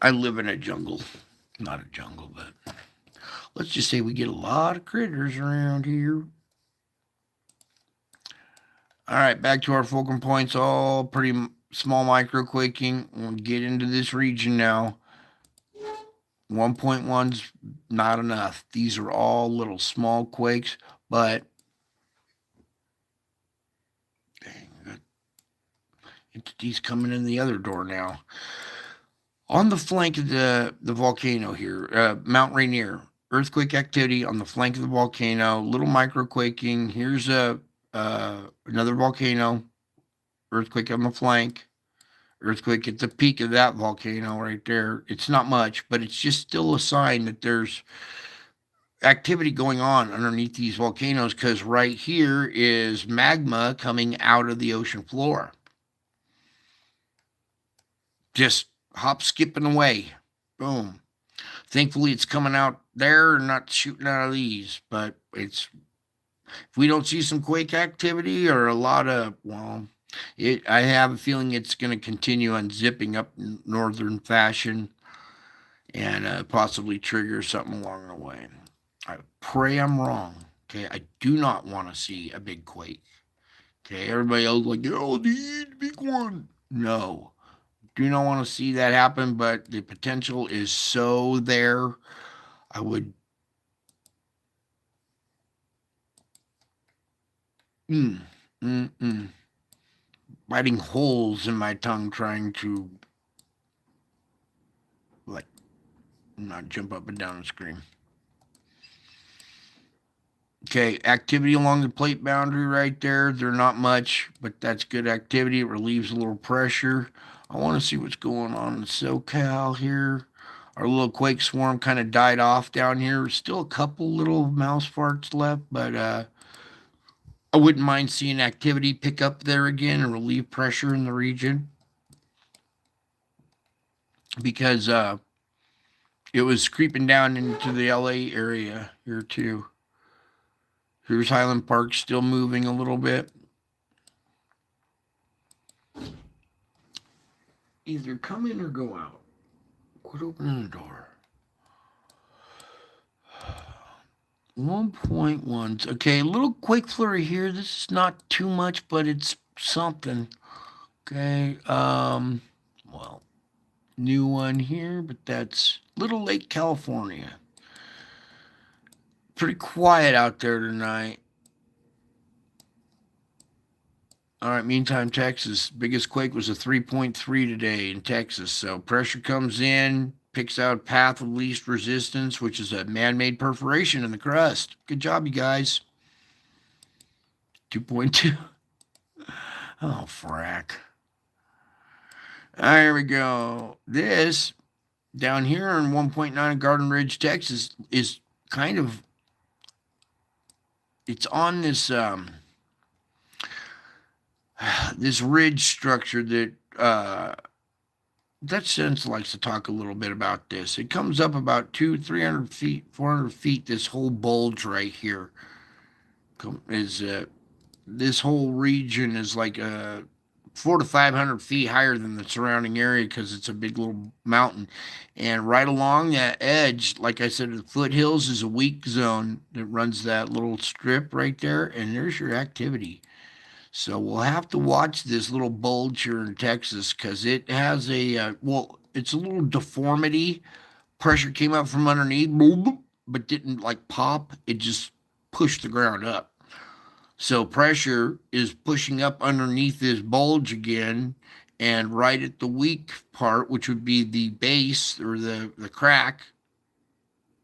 I live in a jungle. Not a jungle, but let's just say we get a lot of critters around here. All right, back to our fulcrum points, all pretty small microquaking. We'll get into this region now. 1.1's not enough. These are all little small quakes, but dang, got entities coming in the other door now. On the flank of the volcano here, Mount Rainier, earthquake activity on the flank of the volcano, little microquaking. Here's another volcano, earthquake on the flank, earthquake at the peak of that volcano right there. It's not much, but it's just still a sign that there's activity going on underneath these volcanoes, because right here is magma coming out of the ocean floor. Just hop skipping away. Boom. Thankfully, it's coming out there and not shooting out of these. But if we don't see some quake activity or a lot of, well, I have a feeling it's going to continue on zipping up in northern fashion and possibly trigger something along the way. I pray I'm wrong. Okay, I do not want to see a big quake. Okay, everybody else like, oh, the big one. No, do not want to see that happen, but the potential is so there. I would mm, biting holes in my tongue trying to like not jump up and down and scream. Okay, activity along the plate boundary right there. They're not much, but that's good activity. It relieves a little pressure. I want to see what's going on in SoCal here. Our little quake swarm kind of died off down here. Still a couple little mouse farts left, but I wouldn't mind seeing activity pick up there again and relieve pressure in the region, because it was creeping down into the LA area here too. Here's Highland Park still moving a little bit. Either come in or go out. Quit opening the door. 1.1. Okay, a little quake flurry here. This is not too much, but it's something. Okay, well, new one here, but that's Little Lake, California. Pretty quiet out there tonight. All right, meantime, Texas. Biggest quake was a 3.3 today in Texas. So pressure comes in, picks out path of least resistance, which is a man-made perforation in the crust. Good job, you guys. 2.2. Oh, frack. All right, here we go. This down here in 1.9 Garden Ridge, Texas, is kind of, it's on this this ridge structure that Dutch Sense likes to talk a little bit about this. It comes up about 300 feet, 400 feet. This whole bulge right here is this whole region is like 400 to 500 feet higher than the surrounding area, because it's a big little mountain. And right along that edge, like I said, the foothills is a weak zone that runs that little strip right there, and there's your activity. So we'll have to watch this little bulge here in Texas, because it has it's a little deformity. Pressure came up from underneath, but didn't like pop. It just pushed the ground up. So pressure is pushing up underneath this bulge again, and right at the weak part, which would be the base or the crack,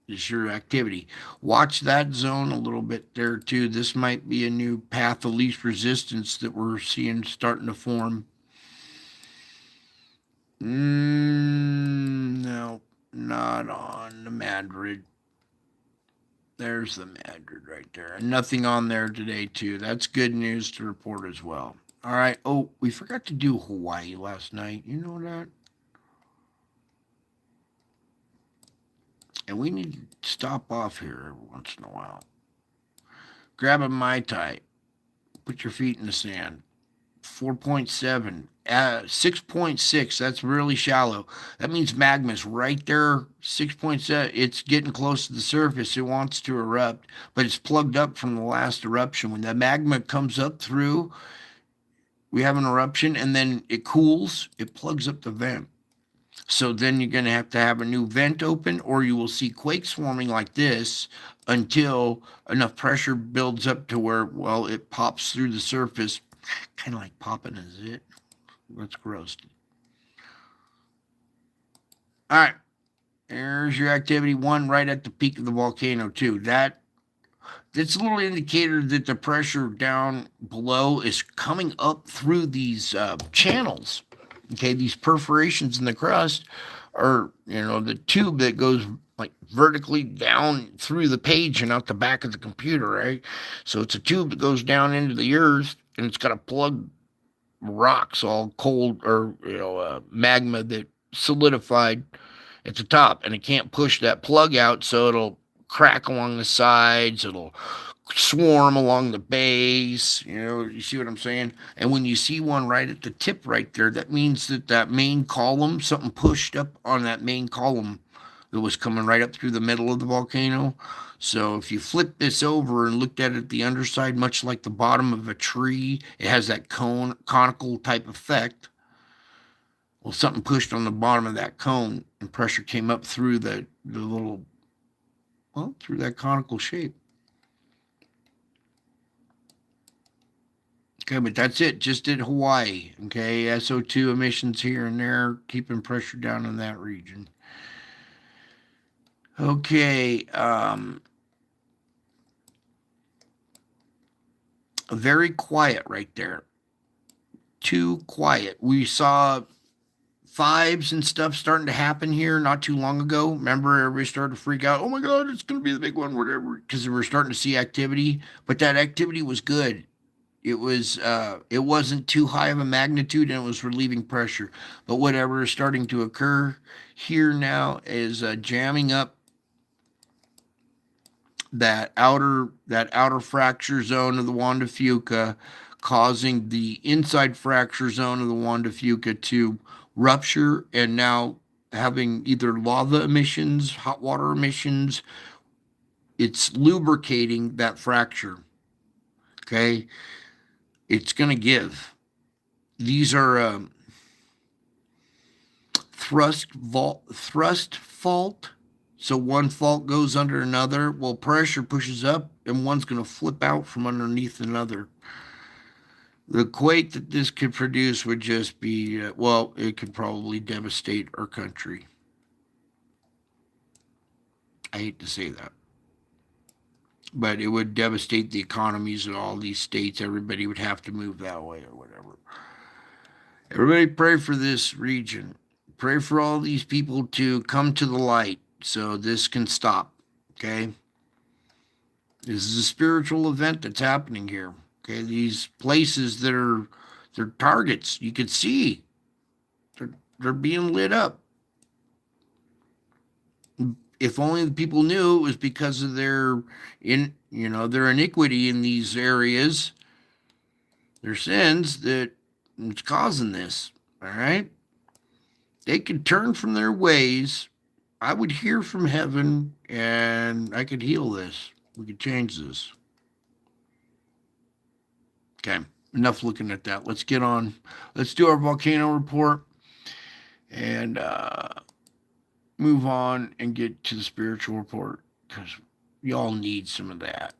is your activity. Watch that zone a little bit there too. This might be a new path of least resistance that we're seeing starting to form. No, not on the Madrid. There's the Madrid right there. And nothing on there today too. That's good news to report as well. All right. Oh, we forgot to do Hawaii last night. You know that? And we need to stop off here every once in a while. Grab a Mai Tai. Put your feet in the sand. 4.7. 6.6. That's really shallow. That means magma's right there. 6.7. It's getting close to the surface. It wants to erupt, but it's plugged up from the last eruption. When the magma comes up through, we have an eruption, and then it cools. It plugs up the vent. So then you're going to have a new vent open, or you will see quakes forming like this until enough pressure builds up to where, well, it pops through the surface, kind of like popping a zit. That's gross. All right. There's your activity 1 right at the peak of the volcano too. That's a little indicator that the pressure down below is coming up through these channels. Okay, these perforations in the crust are, the tube that goes like vertically down through the page and out the back of the computer, right? So it's a tube that goes down into the earth, and it's got to plug rocks, all cold, or magma that solidified at the top, and it can't push that plug out, so it'll crack along the sides, it'll swarm along the base. You see what I'm saying? And when you see one right at the tip right there, that means that main column, something pushed up on that main column that was coming right up through the middle of the volcano. So if you flip this over and looked at it the underside, much like the bottom of a tree, it has that conical type effect. Well, something pushed on the bottom of that cone, and pressure came up through the little, well, through that conical shape. Okay, but that's it. Just at Hawaii. Okay, SO2 emissions here and there, keeping pressure down in that region. Okay, very quiet right there. Too quiet. We saw fives and stuff starting to happen here not too long ago. Remember, everybody started to freak out. Oh my God, it's going to be the big one, whatever, because we were starting to see activity. But that activity was good. It wasn't too high of a magnitude, and it was relieving pressure. But whatever is starting to occur here now is jamming up that outer fracture zone of the Juan de Fuca, causing the inside fracture zone of the Juan de Fuca to rupture, and now having either lava emissions, hot water emissions. It's lubricating that fracture. Okay, it's going to give. These are thrust fault. So one fault goes under another. Well, pressure pushes up, and one's going to flip out from underneath another. The quake that this could produce would just be, it could probably devastate our country. I hate to say that. But it would devastate the economies of all these states. Everybody would have to move that way or whatever. Everybody pray for this region. Pray for all these people to come to the light so this can stop. Okay? This is a spiritual event that's happening here. Okay, these places they're targets. You could see they're being lit up. If only the people knew it was because of their iniquity in these areas, their sins, that it's causing this. All right, they could turn from their ways. I would hear from heaven, and I could heal this. We could change this. Okay, enough looking at that. Let's get on. Let's do our volcano report and move on and get to the spiritual report, because y'all need some of that.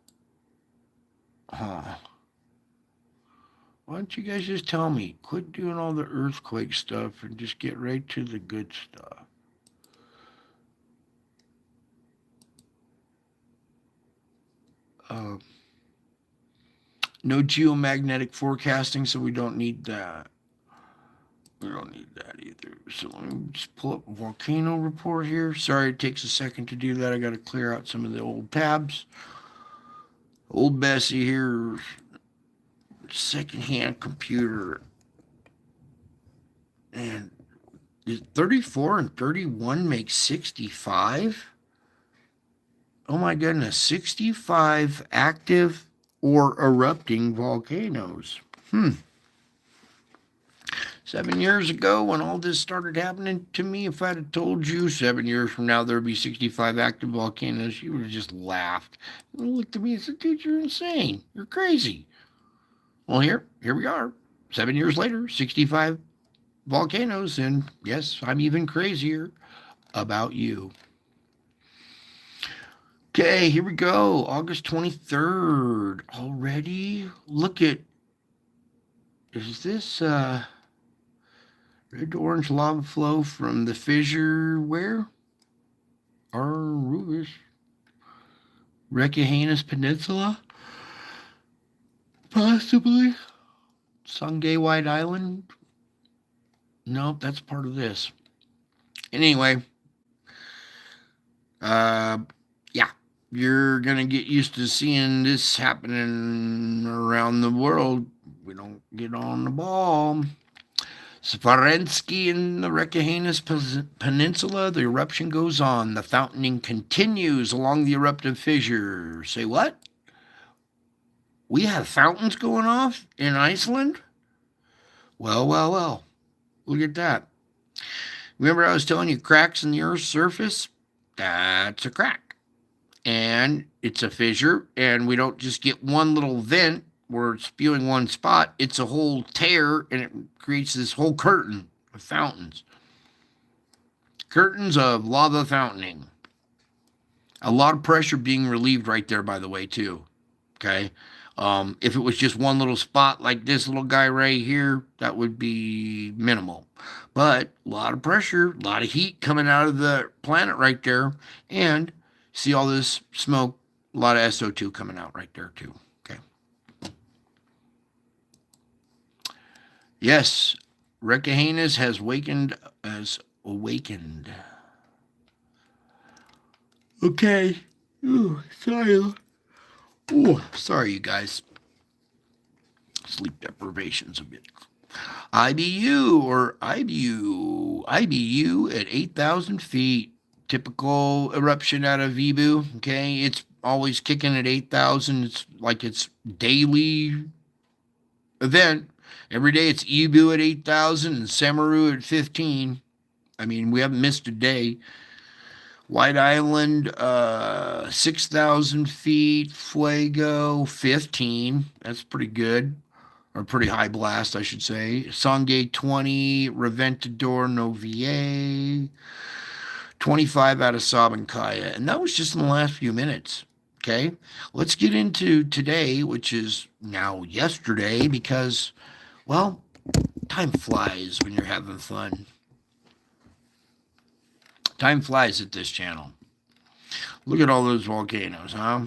Huh. Why don't you guys just tell me? Quit doing all the earthquake stuff and just get right to the good stuff. No geomagnetic forecasting, so we don't need that. We don't need that either. So let me just pull up a volcano report here. Sorry it takes a second to do that. I got to clear out some of the old tabs. Old Bessie here, secondhand computer. And 34 and 31 make 65? Oh my goodness, 65 active or erupting volcanoes. 7 years ago, when all this started happening to me, if I'd have told you 7 years from now there'd be 65 active volcanoes, you would have just laughed. And looked at me and said, dude, you're insane. You're crazy. Well, here we are. 7 years later, 65 volcanoes, and yes, I'm even crazier about you. Okay, here we go. August 23rd already. Look at, is this red to orange lava flow from the fissure where? Arubis. Reykjanes Peninsula? Possibly. Sungay White Island? Nope, that's part of this. Anyway, yeah, you're going to get used to seeing this happening around the world. We don't get on the ball. Svarensky in the Reykjanes Peninsula, the eruption goes on. The fountaining continues along the eruptive fissure. Say what? We have fountains going off in Iceland? Well, well, well. Look at that. Remember I was telling you cracks in the Earth's surface? That's a crack. And it's a fissure, and we don't just get one little vent where it's spewing one spot. It's a whole tear, and it creates this whole curtain of fountains. Curtains of lava fountaining. A lot of pressure being relieved right there, by the way, too. Okay? If it was just one little spot like this little guy right here, that would be minimal. But a lot of pressure, a lot of heat coming out of the planet right there. And see all this smoke, a lot of SO2 coming out right there too. Okay. Yes, Reykjanes has awakened. Okay. Ooh, sorry. Ooh, sorry, you guys. Sleep deprivation's a bit. IBU at 8,000 feet. Typical eruption out of Ibu. Okay, it's always kicking at 8,000. It's like it's daily event. Every day it's Ibu at 8,000 and Samaru at 15. I mean, we haven't missed a day. White Island, 6,000 feet. Fuego, 15. That's pretty good. Or pretty high blast, I should say. Songay, 20. Reventador, Novier. 25 out of Sabancaya. And that was just in the last few minutes. Okay. Let's get into today, which is now yesterday, because, well, time flies when you're having fun. Time flies at this channel. Look at all those volcanoes, huh?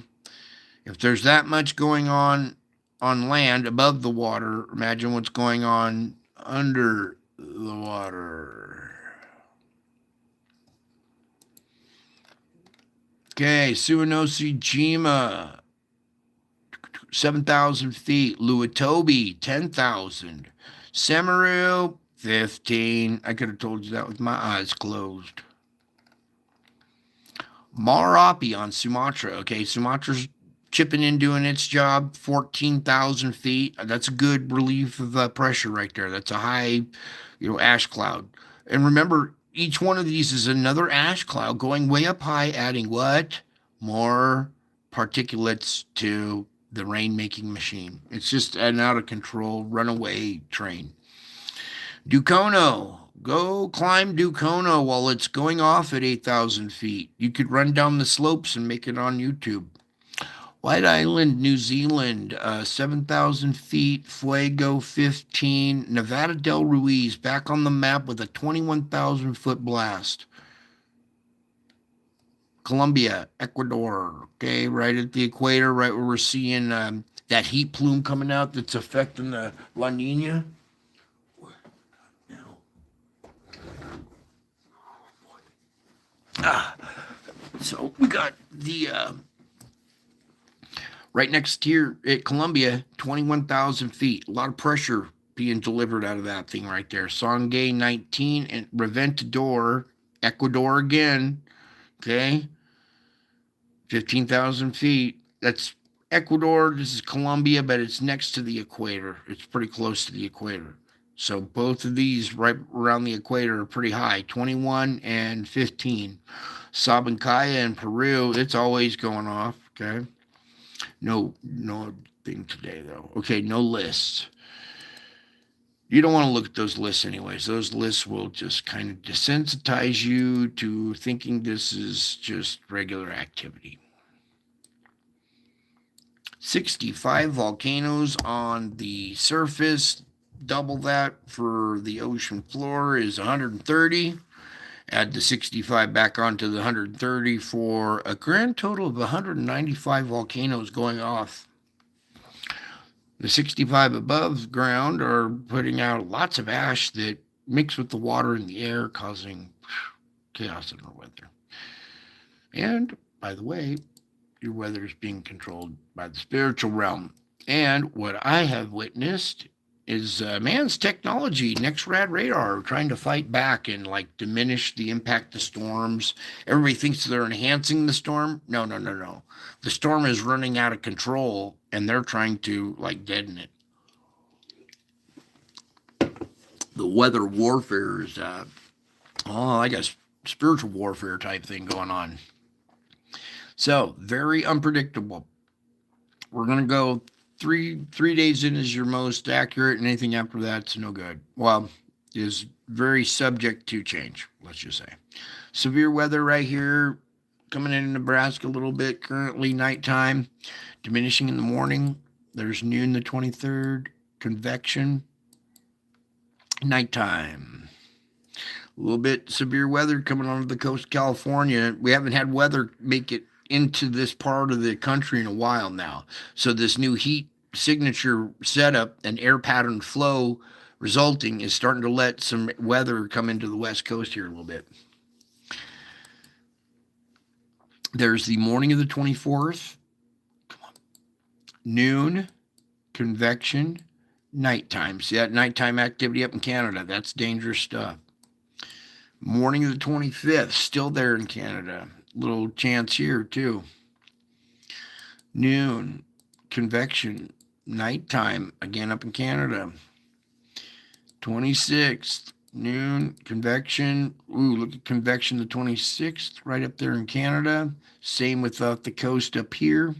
If there's that much going on land above the water, imagine what's going on under the water. Okay, Suwanosi-jima, 7,000 feet. Luitobi, 10,000. Semaru, 15. I could have told you that with my eyes closed. Marapi on Sumatra. Okay, Sumatra's chipping in, doing its job. 14,000 feet. That's a good relief of pressure right there. That's a high, ash cloud. And remember, each one of these is another ash cloud going way up high, adding what? More particulates to the rain-making machine. It's just an out-of-control runaway train. Dukono. Go climb Dukono while it's going off at 8,000 feet. You could run down the slopes and make it on YouTube. White Island, New Zealand, 7,000 feet. Fuego, 15. Nevada del Ruiz back on the map with a 21,000-foot blast. Colombia, Ecuador, okay, right at the equator, right where we're seeing that heat plume coming out that's affecting the La Nina. So we got the right next here at Colombia, 21,000 feet. A lot of pressure being delivered out of that thing right there. Songay, 19, and Reventador, Ecuador again. Okay, 15,000 feet. That's Ecuador. This is Colombia, but it's next to the equator. It's pretty close to the equator. So both of these right around the equator are pretty high, 21 and 15. Sabancaya in Peru, it's always going off, okay? No thing today, though. Okay, no lists. You don't want to look at those lists anyways. Those lists will just kind of desensitize you to thinking this is just regular activity. 65 volcanoes on the surface. Double that for the ocean floor is 130. Add the 65 back onto the 130 for a grand total of 195 volcanoes going off. The 65 above ground are putting out lots of ash that mix with the water in the air, causing chaos in our weather. And by the way, your weather is being controlled by the spiritual realm. And what I have witnessed is man's technology, NextRad radar, trying to fight back and like diminish the impact of storms. Everybody thinks they're enhancing the storm. No, no, no, no. The storm is running out of control, and they're trying to like deaden it. The weather warfare is, I guess, spiritual warfare type thing going on. So very unpredictable. We're gonna go three days in is your most accurate, and anything after that's no good. Well, is very subject to change. Let's just say severe weather right here, coming in Nebraska a little bit. Currently nighttime, diminishing in the morning. There's noon the 23rd. Convection. Nighttime. A little bit severe weather coming onto the coast of California. We haven't had weather make it into this part of the country in a while now. So this new heat signature setup and air pattern flow resulting is starting to let some weather come into the west coast here a little bit. There's the morning of the 24th. Come on. Noon, convection, nighttime. See that nighttime activity up in Canada? That's dangerous stuff. Morning of the 25th, still there in Canada. Little chance here too. Noon, convection, nighttime, again up in Canada. 26th, noon, convection. Ooh, look at convection the 26th, right up there in Canada. Same with the coast up here.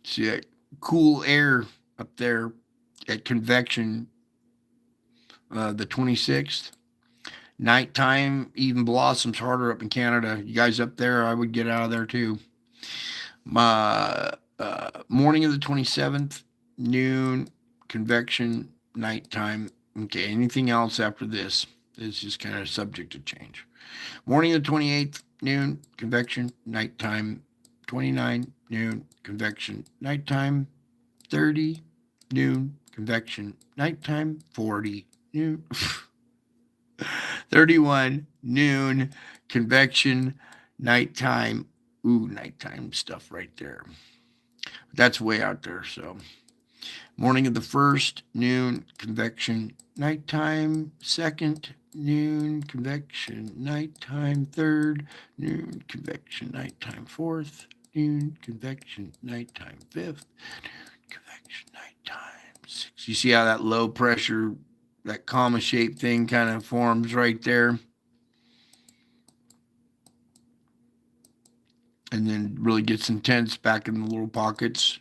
See that cool air up there at convection, the 26th. Nighttime even blossoms harder up in Canada. You guys up there, I would get out of there too. My morning of the 27th, noon, convection, nighttime. Okay, anything else after this is just kind of subject to change. Morning of the 28th, noon, convection, nighttime. 29, noon, convection, nighttime. 30, noon, convection, nighttime. 40, noon. 31, noon, convection, nighttime. Ooh, nighttime stuff right there. That's way out there. So, morning of the 1st, noon, convection, nighttime. 2nd, noon, convection, nighttime. 3rd, noon, convection, nighttime. 4th, noon, convection, nighttime. 5th, convection, nighttime. 6th. You see how that low pressure, that comma shape thing kind of forms right there? And then really gets intense back in the little pockets,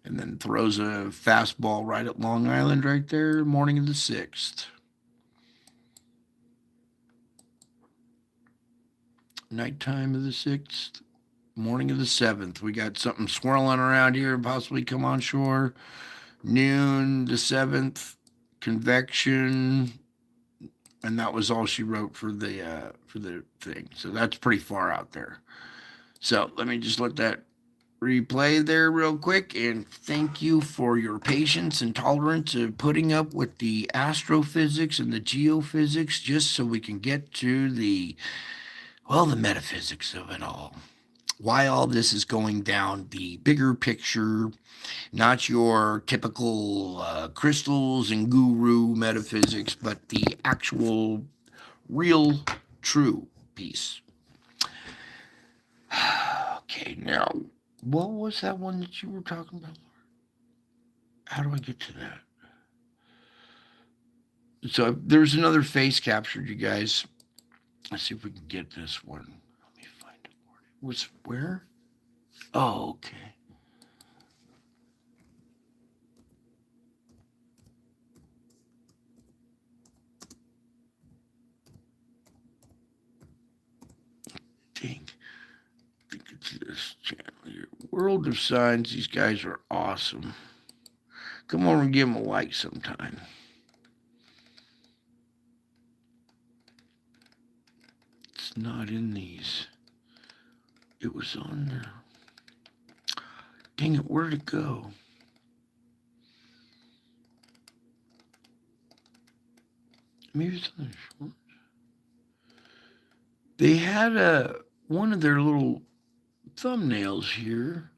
and then throws a fastball right at Long Island right there, morning of the 6th. Nighttime of the 6th, morning of the 7th. We got something swirling around here and possibly come on shore. Noon the 7th, convection, and that was all she wrote for the thing. So that's pretty far out there. So let me just let that replay there real quick, and thank you for your patience and tolerance of putting up with the astrophysics and the geophysics just so we can get to the metaphysics of it all. Why all this is going down, the bigger picture, not your typical crystals and guru metaphysics, but the actual, real, true piece. Okay, now, what was that one that you were talking about? How do I get to that? So there's another face captured, you guys. Let's see if we can get this one. Let me find it. Was where? Oh, okay. Dang. I think it's this channel here. World of Signs. These guys are awesome. Come over and give them a like sometime. It's not in these. It was on there. Dang it, where'd it go? Maybe it's on the shorts. They had one of their little thumbnails here.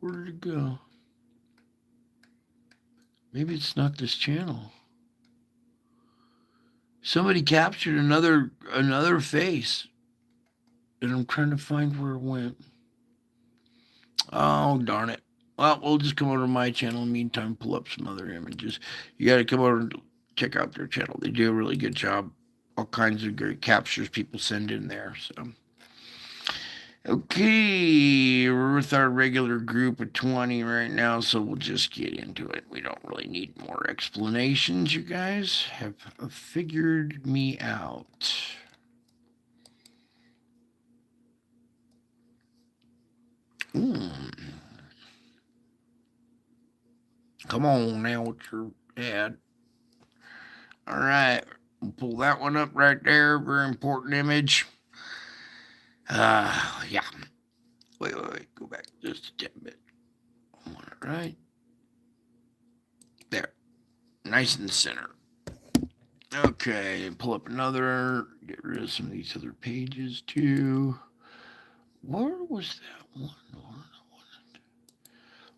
Where did it go? Maybe it's not this channel. Somebody captured another face, and I'm trying to find where it went. Oh, darn it. Well, we'll just come over to my channel in the meantime, pull up some other images. You got to come over and check out their channel. They do a really good job. All kinds of great captures people send in there. So, okay, we're with our regular group of 20 right now, so we'll just get into it. We don't really need more explanations. You guys have figured me out. Come on now with your ad. All right, we'll pull that one up right there. Very important image. Yeah. Wait. Go back just a tad bit. I want it right there. Nice in the center. Okay, pull up another. Get rid of some of these other pages too. Where was that one?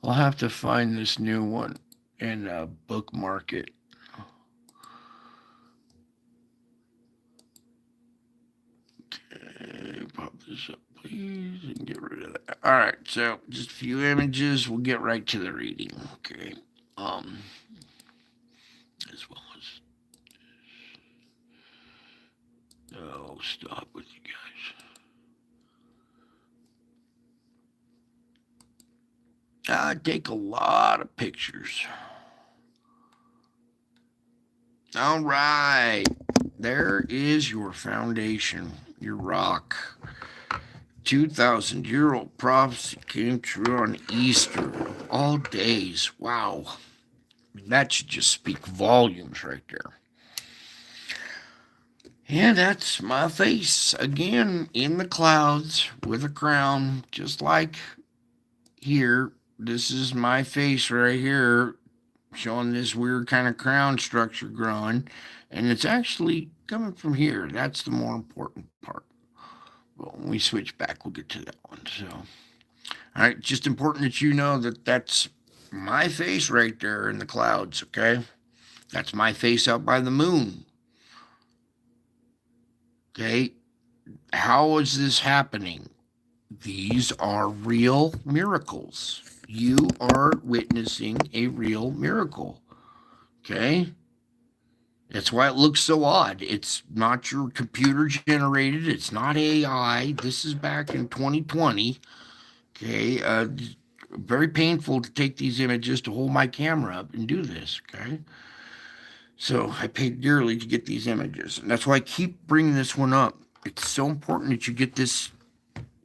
I'll have to find this new one and bookmark it. Okay, pop this up, please, and get rid of that. All right, so just a few images. We'll get right to the reading. Okay. As well as. Oh, stop with you guys. I take a lot of pictures. All right. There is your foundation, your rock. 2,000-year-old prophecy came true on Easter. All days. Wow. That should just speak volumes right there. And that's my face again in the clouds with a crown, just like here. This is my face right here, showing this weird kind of crown structure growing, and it's actually coming from here. That's the more important part. Well, when we switch back, we'll get to that one. So, all right, just important that you know that that's my face right there in the clouds, okay? That's my face out by the moon. Okay, how is this happening? These are real miracles. You are witnessing a real miracle. Okay? That's why it looks so odd. It's not your computer generated. It's not AI. This is back in 2020. Okay? Very painful to take these images, to hold my camera up and do this. Okay? So I paid dearly to get these images. And that's why I keep bringing this one up. It's so important that you get this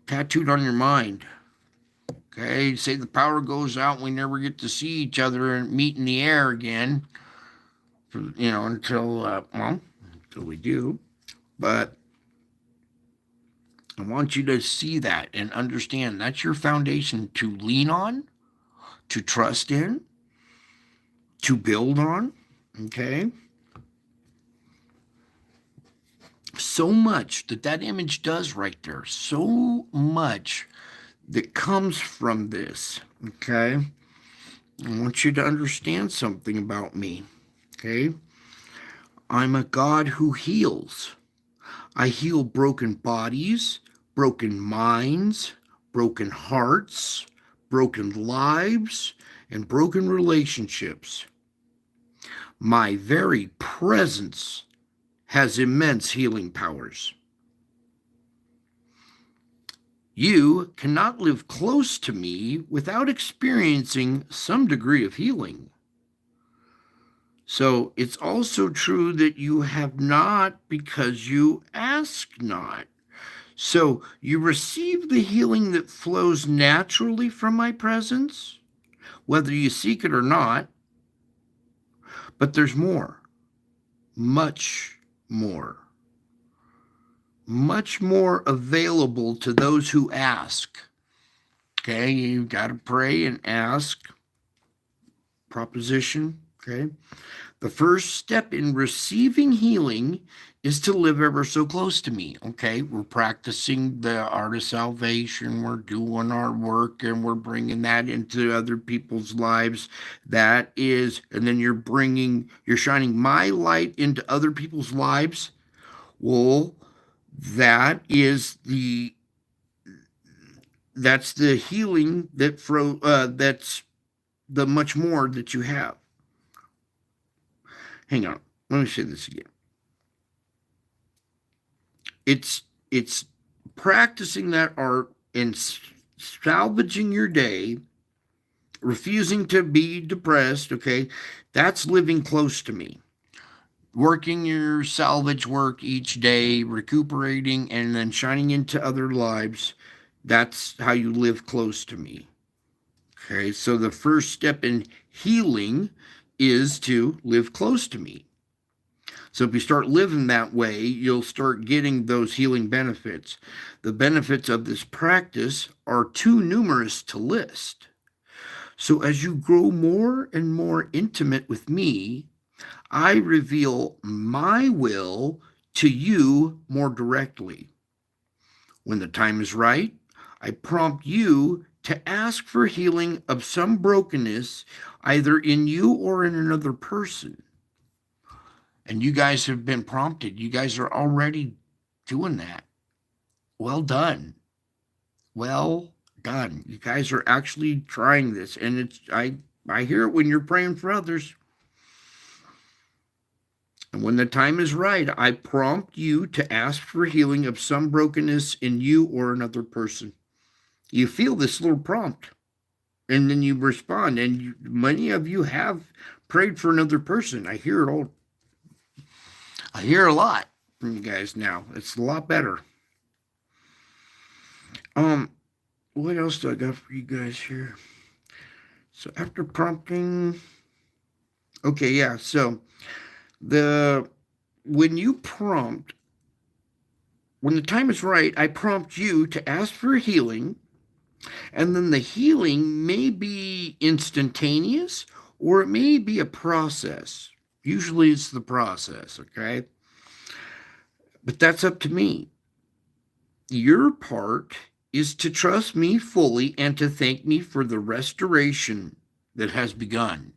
tattooed on your mind. Okay, say the power goes out and we never get to see each other and meet in the air again. Until we do. But I want you to see that and understand that's your foundation to lean on, to trust in, to build on. Okay? So much that image does right there. So much that comes from this. Okay? I want you to understand something about me. Okay? I'm a God who heals. I heal broken bodies, broken minds, broken hearts, broken lives, and broken relationships. My very presence has immense healing powers. You cannot live close to me without experiencing some degree of healing. So it's also true that you have not because you ask not. So you receive the healing that flows naturally from my presence, whether you seek it or not. But there's more, much more. much more available to those who ask. Okay, you got to pray and ask. Proposition. Okay. The first step in receiving healing is to live ever so close to me. Okay, we're practicing the art of salvation. We're doing our work and we're bringing that into other people's lives. That is, and then you're shining my light into other people's lives. Well, that is that's the healing that's the much more that you have. Hang on, let me say this again. It's practicing that art and salvaging your day, refusing to be depressed. Okay, that's living close to me. Working your salvage work each day, recuperating, and then shining into other lives. That's how you live close to me. Okay, so the first step in healing is to live close to me. So if you start living that way, you'll start getting those healing benefits. The benefits of this practice are too numerous to list. So as you grow more and more intimate with me, I reveal my will to you more directly. When the time is right, I prompt you to ask for healing of some brokenness, either in you or in another person. And you guys have been prompted. You guys are already doing that. Well done. Well done. You guys are actually trying this. And I hear it when you're praying for others. And when the time is right, I prompt you to ask for healing of some brokenness in you or another person. You feel this little prompt, and then you respond. And many of you have prayed for another person. I hear it all. I hear a lot from you guys now. It's a lot better. What else do I got for you guys here? So after prompting, okay, yeah. So when you prompt, when the time is right, I prompt you to ask for healing, and then the healing may be instantaneous or it may be a process. Usually it's the process, okay? But that's up to me. Your part is to trust me fully and to thank me for the restoration that has begun.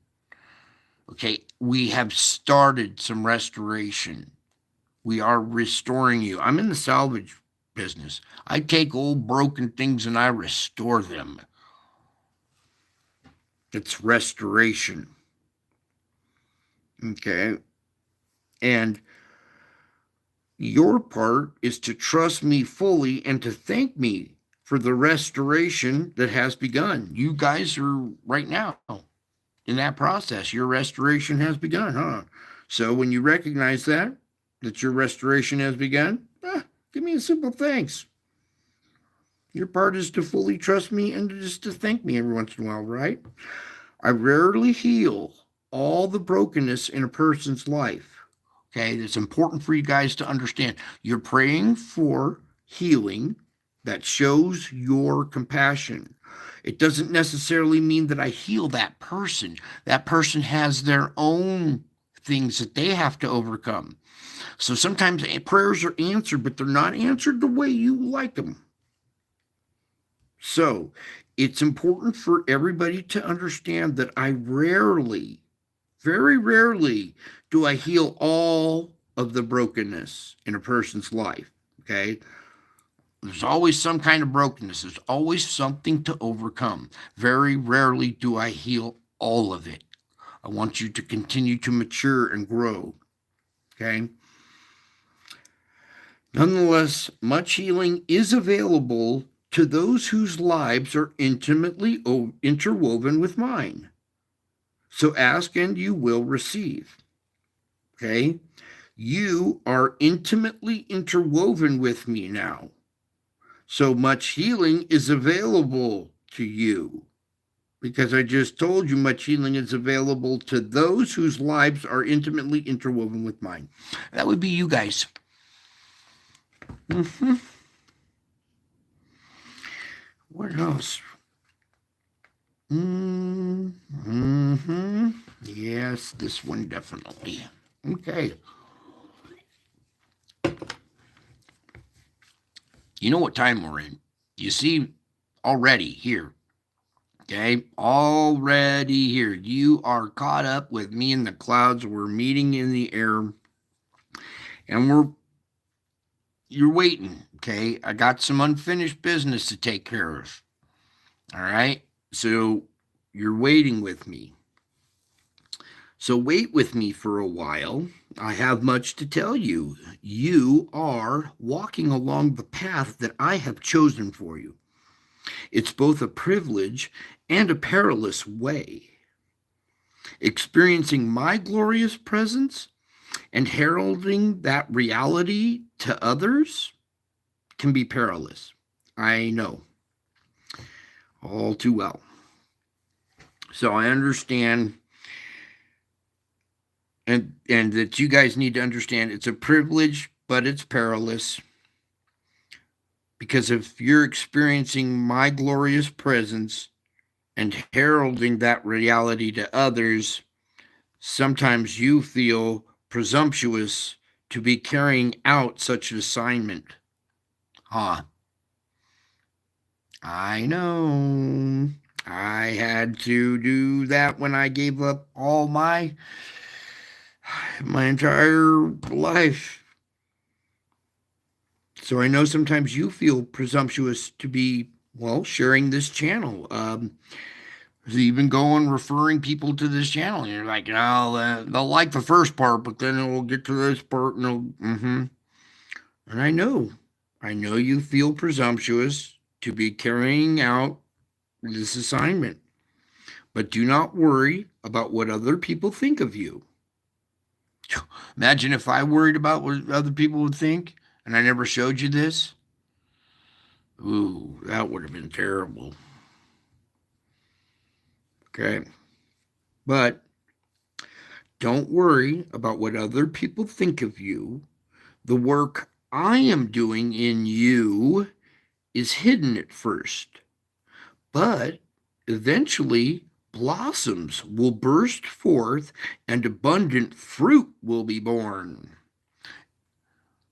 Okay, we have started some restoration. We are restoring you. I'm in the salvage business. I take old broken things and I restore them. It's restoration. Okay. And your part is to trust me fully and to thank me for the restoration that has begun. You guys are right now in that process. Your restoration has begun, huh? So when you recognize that your restoration has begun, give me a simple thanks. Your part is to fully trust me and just to thank me every once in a while, right? I rarely heal all the brokenness in a person's life. Okay, it's important for you guys to understand. You're praying for healing that shows your compassion. It doesn't necessarily mean that I heal that person. That person has their own things that they have to overcome. So sometimes prayers are answered, but they're not answered the way you like them. So it's important for everybody to understand that I rarely, very rarely, do I heal all of the brokenness in a person's life. Okay. There's always some kind of brokenness. There's always something to overcome. Very rarely do I heal all of it. I want you to continue to mature and grow. Okay. Nonetheless, much healing is available to those whose lives are intimately interwoven with mine. So ask and you will receive. Okay? You are intimately interwoven with me now. So much healing is available to you. Because I just told you much healing is available to those whose lives are intimately interwoven with mine. That would be you guys. Mm-hmm. What else? Mm-hmm. Yes, this one definitely. Okay. You know what time we're in. You see already here. Okay, already here. You are caught up with me in the clouds. We're meeting in the air, and you're waiting. Okay, I got some unfinished business to take care of. All right, so you're waiting with me. So wait with me for a while. I have much to tell you. You are walking along the path that I have chosen for you. It's both a privilege and a perilous way. Experiencing my glorious presence and heralding that reality to others can be perilous. I know all too well. So I understand, and that you guys need to understand it's a privilege, but it's perilous. Because if you're experiencing my glorious presence and heralding that reality to others, sometimes you feel presumptuous to be carrying out such an assignment. Huh. I know. I had to do that when I gave up all my entire life. So I know sometimes you feel presumptuous to be, well, sharing this channel. Even going referring people to this channel. And you're like, oh, they'll like the first part, but then it will get to this part, and And I know you feel presumptuous to be carrying out this assignment, but do not worry about what other people think of you. Imagine if I worried about what other people would think, and I never showed you this. Ooh, that would have been terrible. Okay, but don't worry about what other people think of you. The work I am doing in you is hidden at first, but eventually blossoms will burst forth and abundant fruit will be born.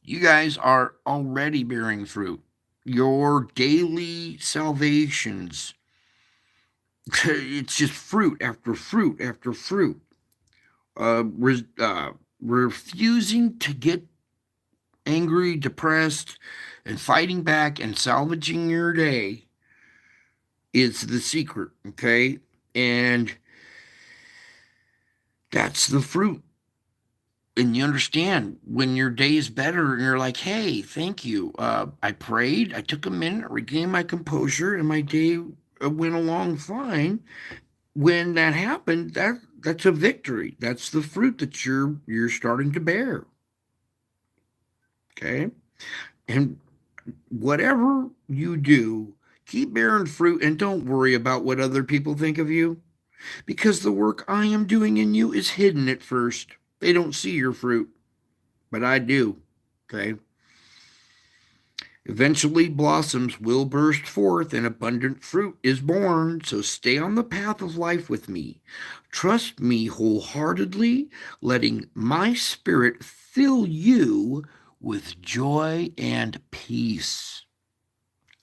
You guys are already bearing fruit. Your daily salvations, it's just fruit after fruit after fruit. Refusing to get angry, depressed, and fighting back and salvaging your day is the secret, okay? And that's the fruit. And you understand when your day is better and you're like, hey, thank you. I prayed, I took a minute, regained my composure, and my day went along fine. When that happened, that's a victory. That's the fruit that you're starting to bear. Okay? And whatever you do, keep bearing fruit and don't worry about what other people think of you, because the work I am doing in you is hidden at first. They don't see your fruit, but I do. Okay? Eventually, blossoms will burst forth and abundant fruit is born. So stay on the path of life with me. Trust me wholeheartedly, letting my spirit fill you with joy and peace.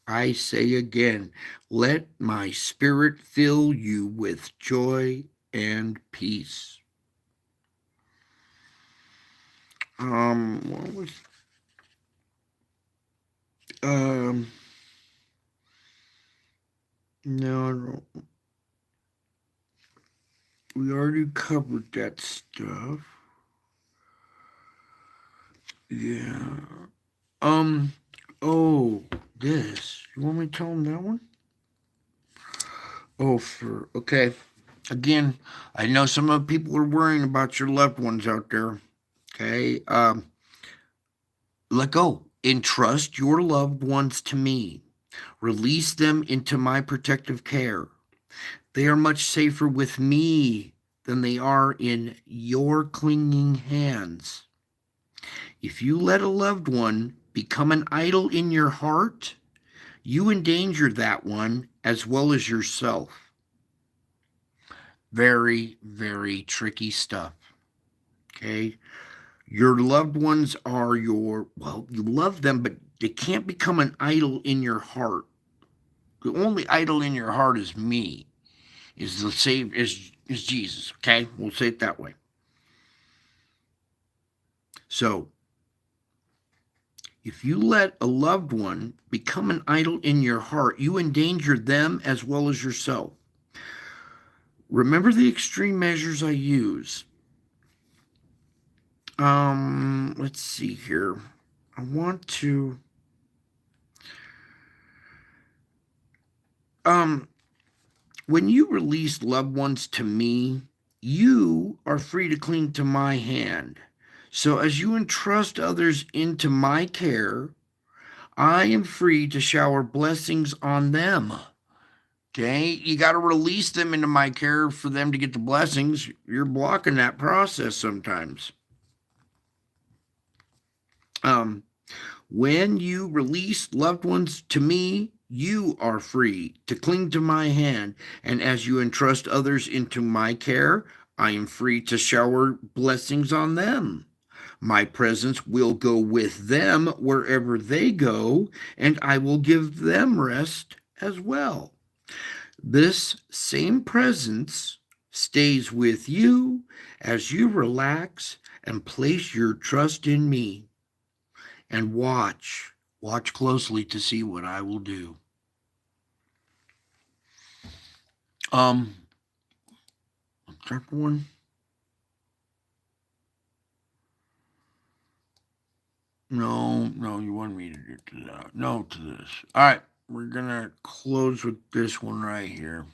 I say again, let my spirit fill you with joy and peace. What was no, I don't. We already covered that stuff. Yeah. Um. Oh, this. You want me to tell them that one? Oh, okay. Again, I know some of the people are worrying about your loved ones out there. Okay. Let go. Entrust your loved ones to me. Release them into my protective care. They are much safer with me than they are in your clinging hands. If you let a loved one become an idol in your heart, you endanger that one as well as yourself. Very, very tricky stuff. Okay. Your loved ones are well, you love them, but they can't become an idol in your heart. The only idol in your heart is me, is the same, is Jesus. Okay. We'll say it that way. So, if you let a loved one become an idol in your heart, you endanger them as well as yourself. Remember the extreme measures I use. Let's see here. I want to when you release loved ones to me, you are free to cling to my hand. So as you entrust others into my care, I am free to shower blessings on them. Okay, you got to release them into my care for them to get the blessings. You're blocking that process sometimes. When you release loved ones to me, you are free to cling to my hand. And as you entrust others into my care, I am free to shower blessings on them. My presence will go with them wherever they go, and I will give them rest as well. This same presence stays with you as you relax and place your trust in me. And watch closely to see what I will do. Chapter 1. No, you want me to get to that. No, to this. All right, we're gonna close with this one right here.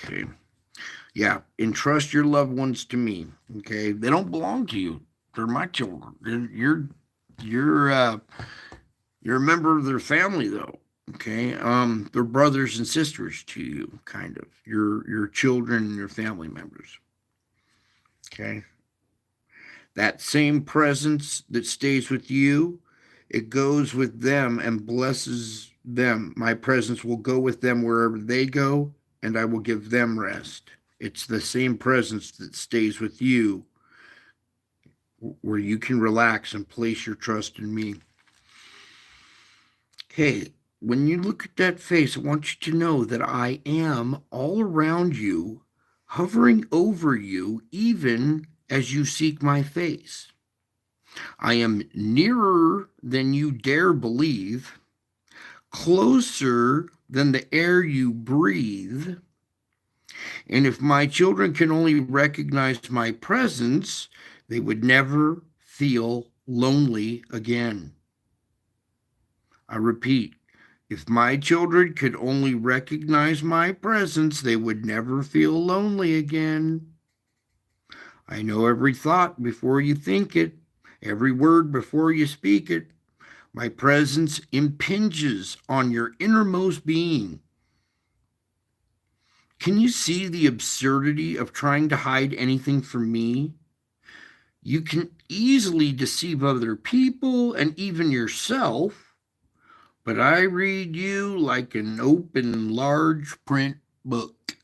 Okay. Yeah, entrust your loved ones to me. Okay, they don't belong to you. They're my children. You're a member of their family, though. Okay, they're brothers and sisters to you, kind of. Your children and your family members. Okay, that same presence that stays with you, it goes with them and blesses them. My presence will go with them wherever they go, and I will give them rest. It's the same presence that stays with you, where you can relax and place your trust in me. Okay, when you look at that face, I want you to know that I am all around you, hovering over you, even as you seek my face. I am nearer than you dare believe, closer than the air you breathe. And if my children can only recognize my presence, they would never feel lonely again. I repeat, if my children could only recognize my presence, they would never feel lonely again. I know every thought before you think it, every word before you speak it. My presence impinges on your innermost being. Can you see the absurdity of trying to hide anything from me? You can easily deceive other people and even yourself, but I read you like an open, large print book.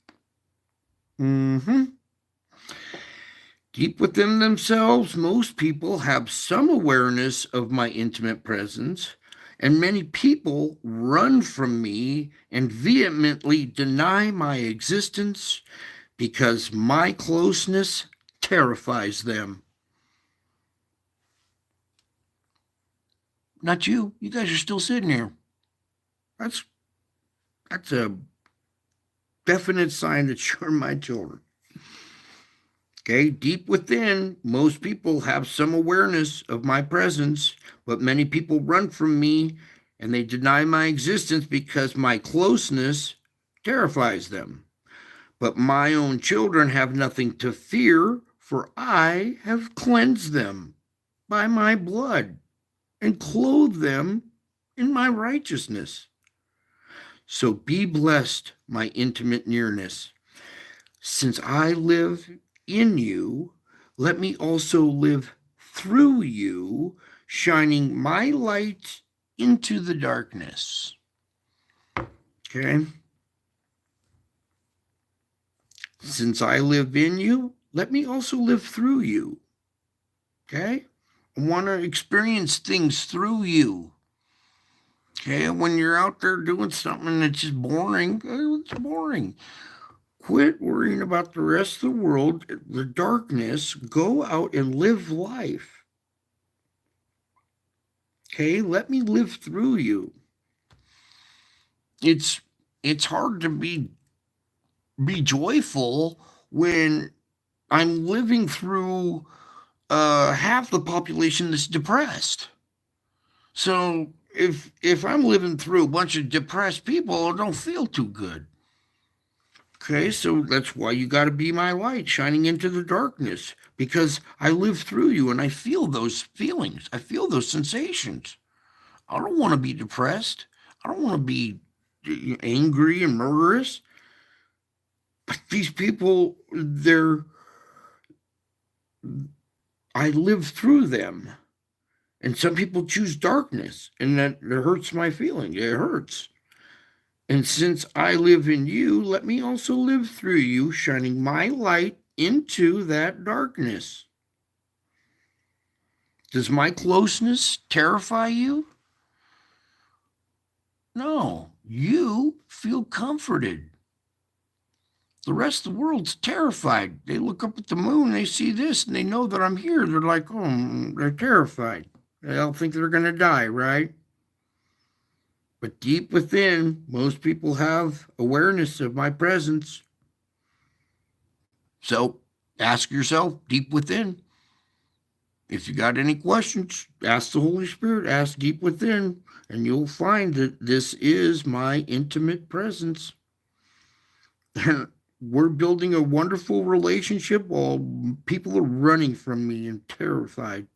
Deep within themselves, most people have some awareness of my intimate presence, and many people run from me and vehemently deny my existence because my closeness terrifies them. Not you. You guys are still sitting here. That's a definite sign that you're my children. Okay, deep within, most people have some awareness of my presence, but many people run from me and they deny my existence because my closeness terrifies them. But my own children have nothing to fear, for I have cleansed them by my blood and clothed them in my righteousness. So be blessed, my intimate nearness. Since I live in you, let me also live through you, shining my light into the darkness. Okay? Since I live in you, let me also live through you. Okay? I want to experience things through you. Okay? When you're out there doing something that's just boring, it's boring. Quit worrying about the rest of the world, the darkness. Go out and live life. Okay? Let me live through you. It's hard to be joyful when I'm living through half the population that's depressed. So if I'm living through a bunch of depressed people, I don't feel too good. Okay, so that's why you got to be my light shining into the darkness, because I live through you and I feel those feelings. I feel those sensations. I don't want to be depressed. I don't want to be angry and murderous. But these people, I live through them. And some people choose darkness, and that hurts my feeling. It hurts. And since I live in you, let me also live through you, shining my light into that darkness. Does my closeness terrify you? No, you feel comforted. The rest of the world's terrified. They look up at the moon, they see this, and they know that I'm here. They're like, oh, they're terrified. They all think they're going to die, right? But deep within, most people have awareness of my presence. So ask yourself deep within. If you got any questions, ask the Holy Spirit, ask deep within, and you'll find that this is my intimate presence. We're building a wonderful relationship while people are running from me and terrified.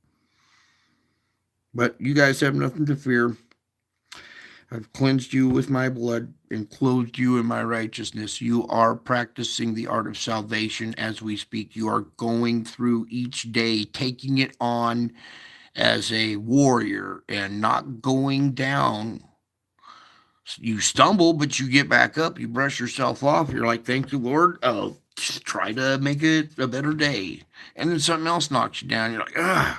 But you guys have nothing to fear. I've cleansed you with my blood and clothed you in my righteousness. You are practicing the art of salvation as we speak. You are going through each day, taking it on as a warrior and not going down. You stumble, but you get back up. You brush yourself off. You're like, thank you, Lord. Oh, just try to make it a better day. And then something else knocks you down. You're like,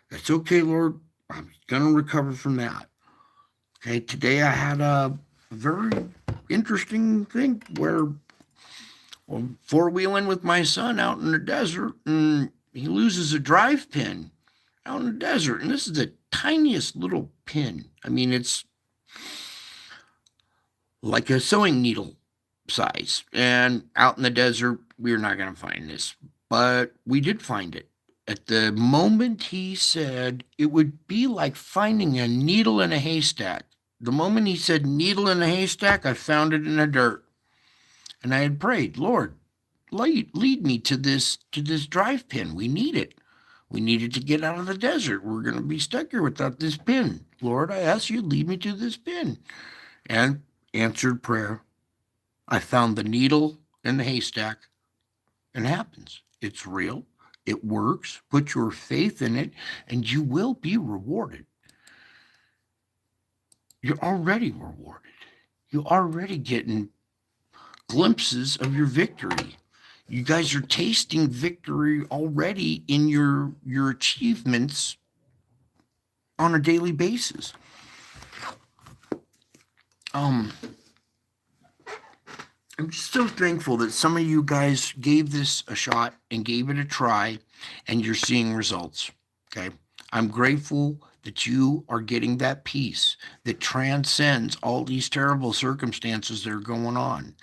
that's okay, Lord. I'm going to recover from that. Okay, today I had a very interesting thing where four-wheeling with my son out in the desert, and he loses a drive pin out in the desert. And this is the tiniest little pin. I mean, it's like a sewing needle size. And out in the desert, we're not going to find this, but we did find it. At the moment he said it would be like finding a needle in a haystack. The moment he said needle in a haystack, I found it in the dirt. And I had prayed, Lord, lead me to this drive pin. We need it. We need it to get out of the desert. We're going to be stuck here without this pin. Lord, I ask you, lead me to this pin. And answered prayer. I found the needle in the haystack. And it happens. It's real. It works. Put your faith in it, and you will be rewarded. You're already rewarded. You're already getting glimpses of your victory. You guys are tasting victory already in your achievements on a daily basis. I'm just so thankful that some of you guys gave this a shot and gave it a try, and you're seeing results. Okay. I'm grateful that you are getting that peace that transcends all these terrible circumstances that are going on.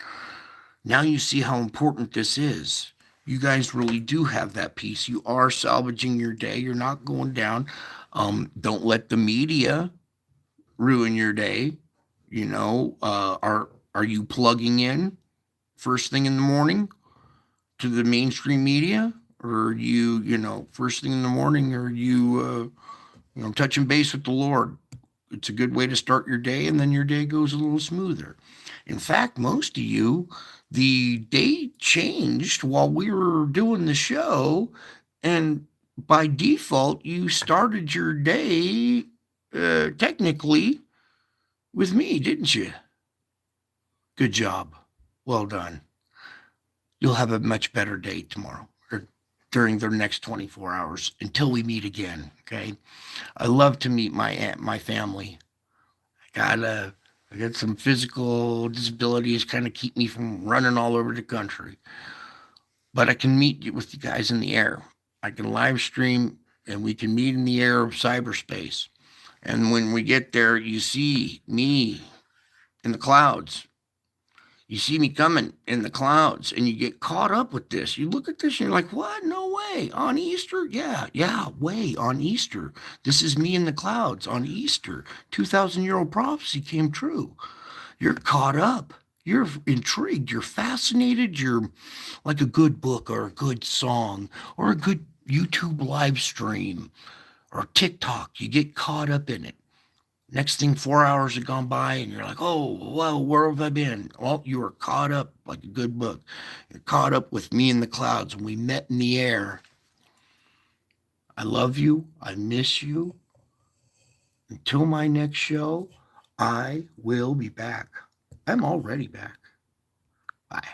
Now you see how important this is. You guys really do have that peace. You are salvaging your day. You're not going down. Don't let the media ruin your day. You know, are you plugging in first thing in the morning to the mainstream media? Or are you, first thing in the morning, are you, touching base with the Lord? It's a good way to start your day, and then your day goes a little smoother. In fact, most of you, the day changed while we were doing the show, And by default, you started your day technically with me, didn't you? Good job. Well done. You'll have a much better day tomorrow or during the next 24 hours until we meet again. Okay. I love to meet my family. I got some physical disabilities kind of keep me from running all over the country, but I can meet you with you guys in the air. I can live stream and we can meet in the air of cyberspace. And when we get there, you see me in the clouds. You see me coming in the clouds and you get caught up with this. You look at this and you're like, what? No way. On Easter? Yeah, way on Easter. This is me in the clouds on Easter. 2,000-year-old prophecy came true. You're caught up. You're intrigued. You're fascinated. You're like a good book or a good song or a good YouTube live stream or TikTok. You get caught up in it. Next thing, 4 hours have gone by, and you're like, oh, well, where have I been? Well, you were caught up like a good book. You're caught up with me in the clouds, and we met in the air. I love you. I miss you. Until my next show, I will be back. I'm already back. Bye.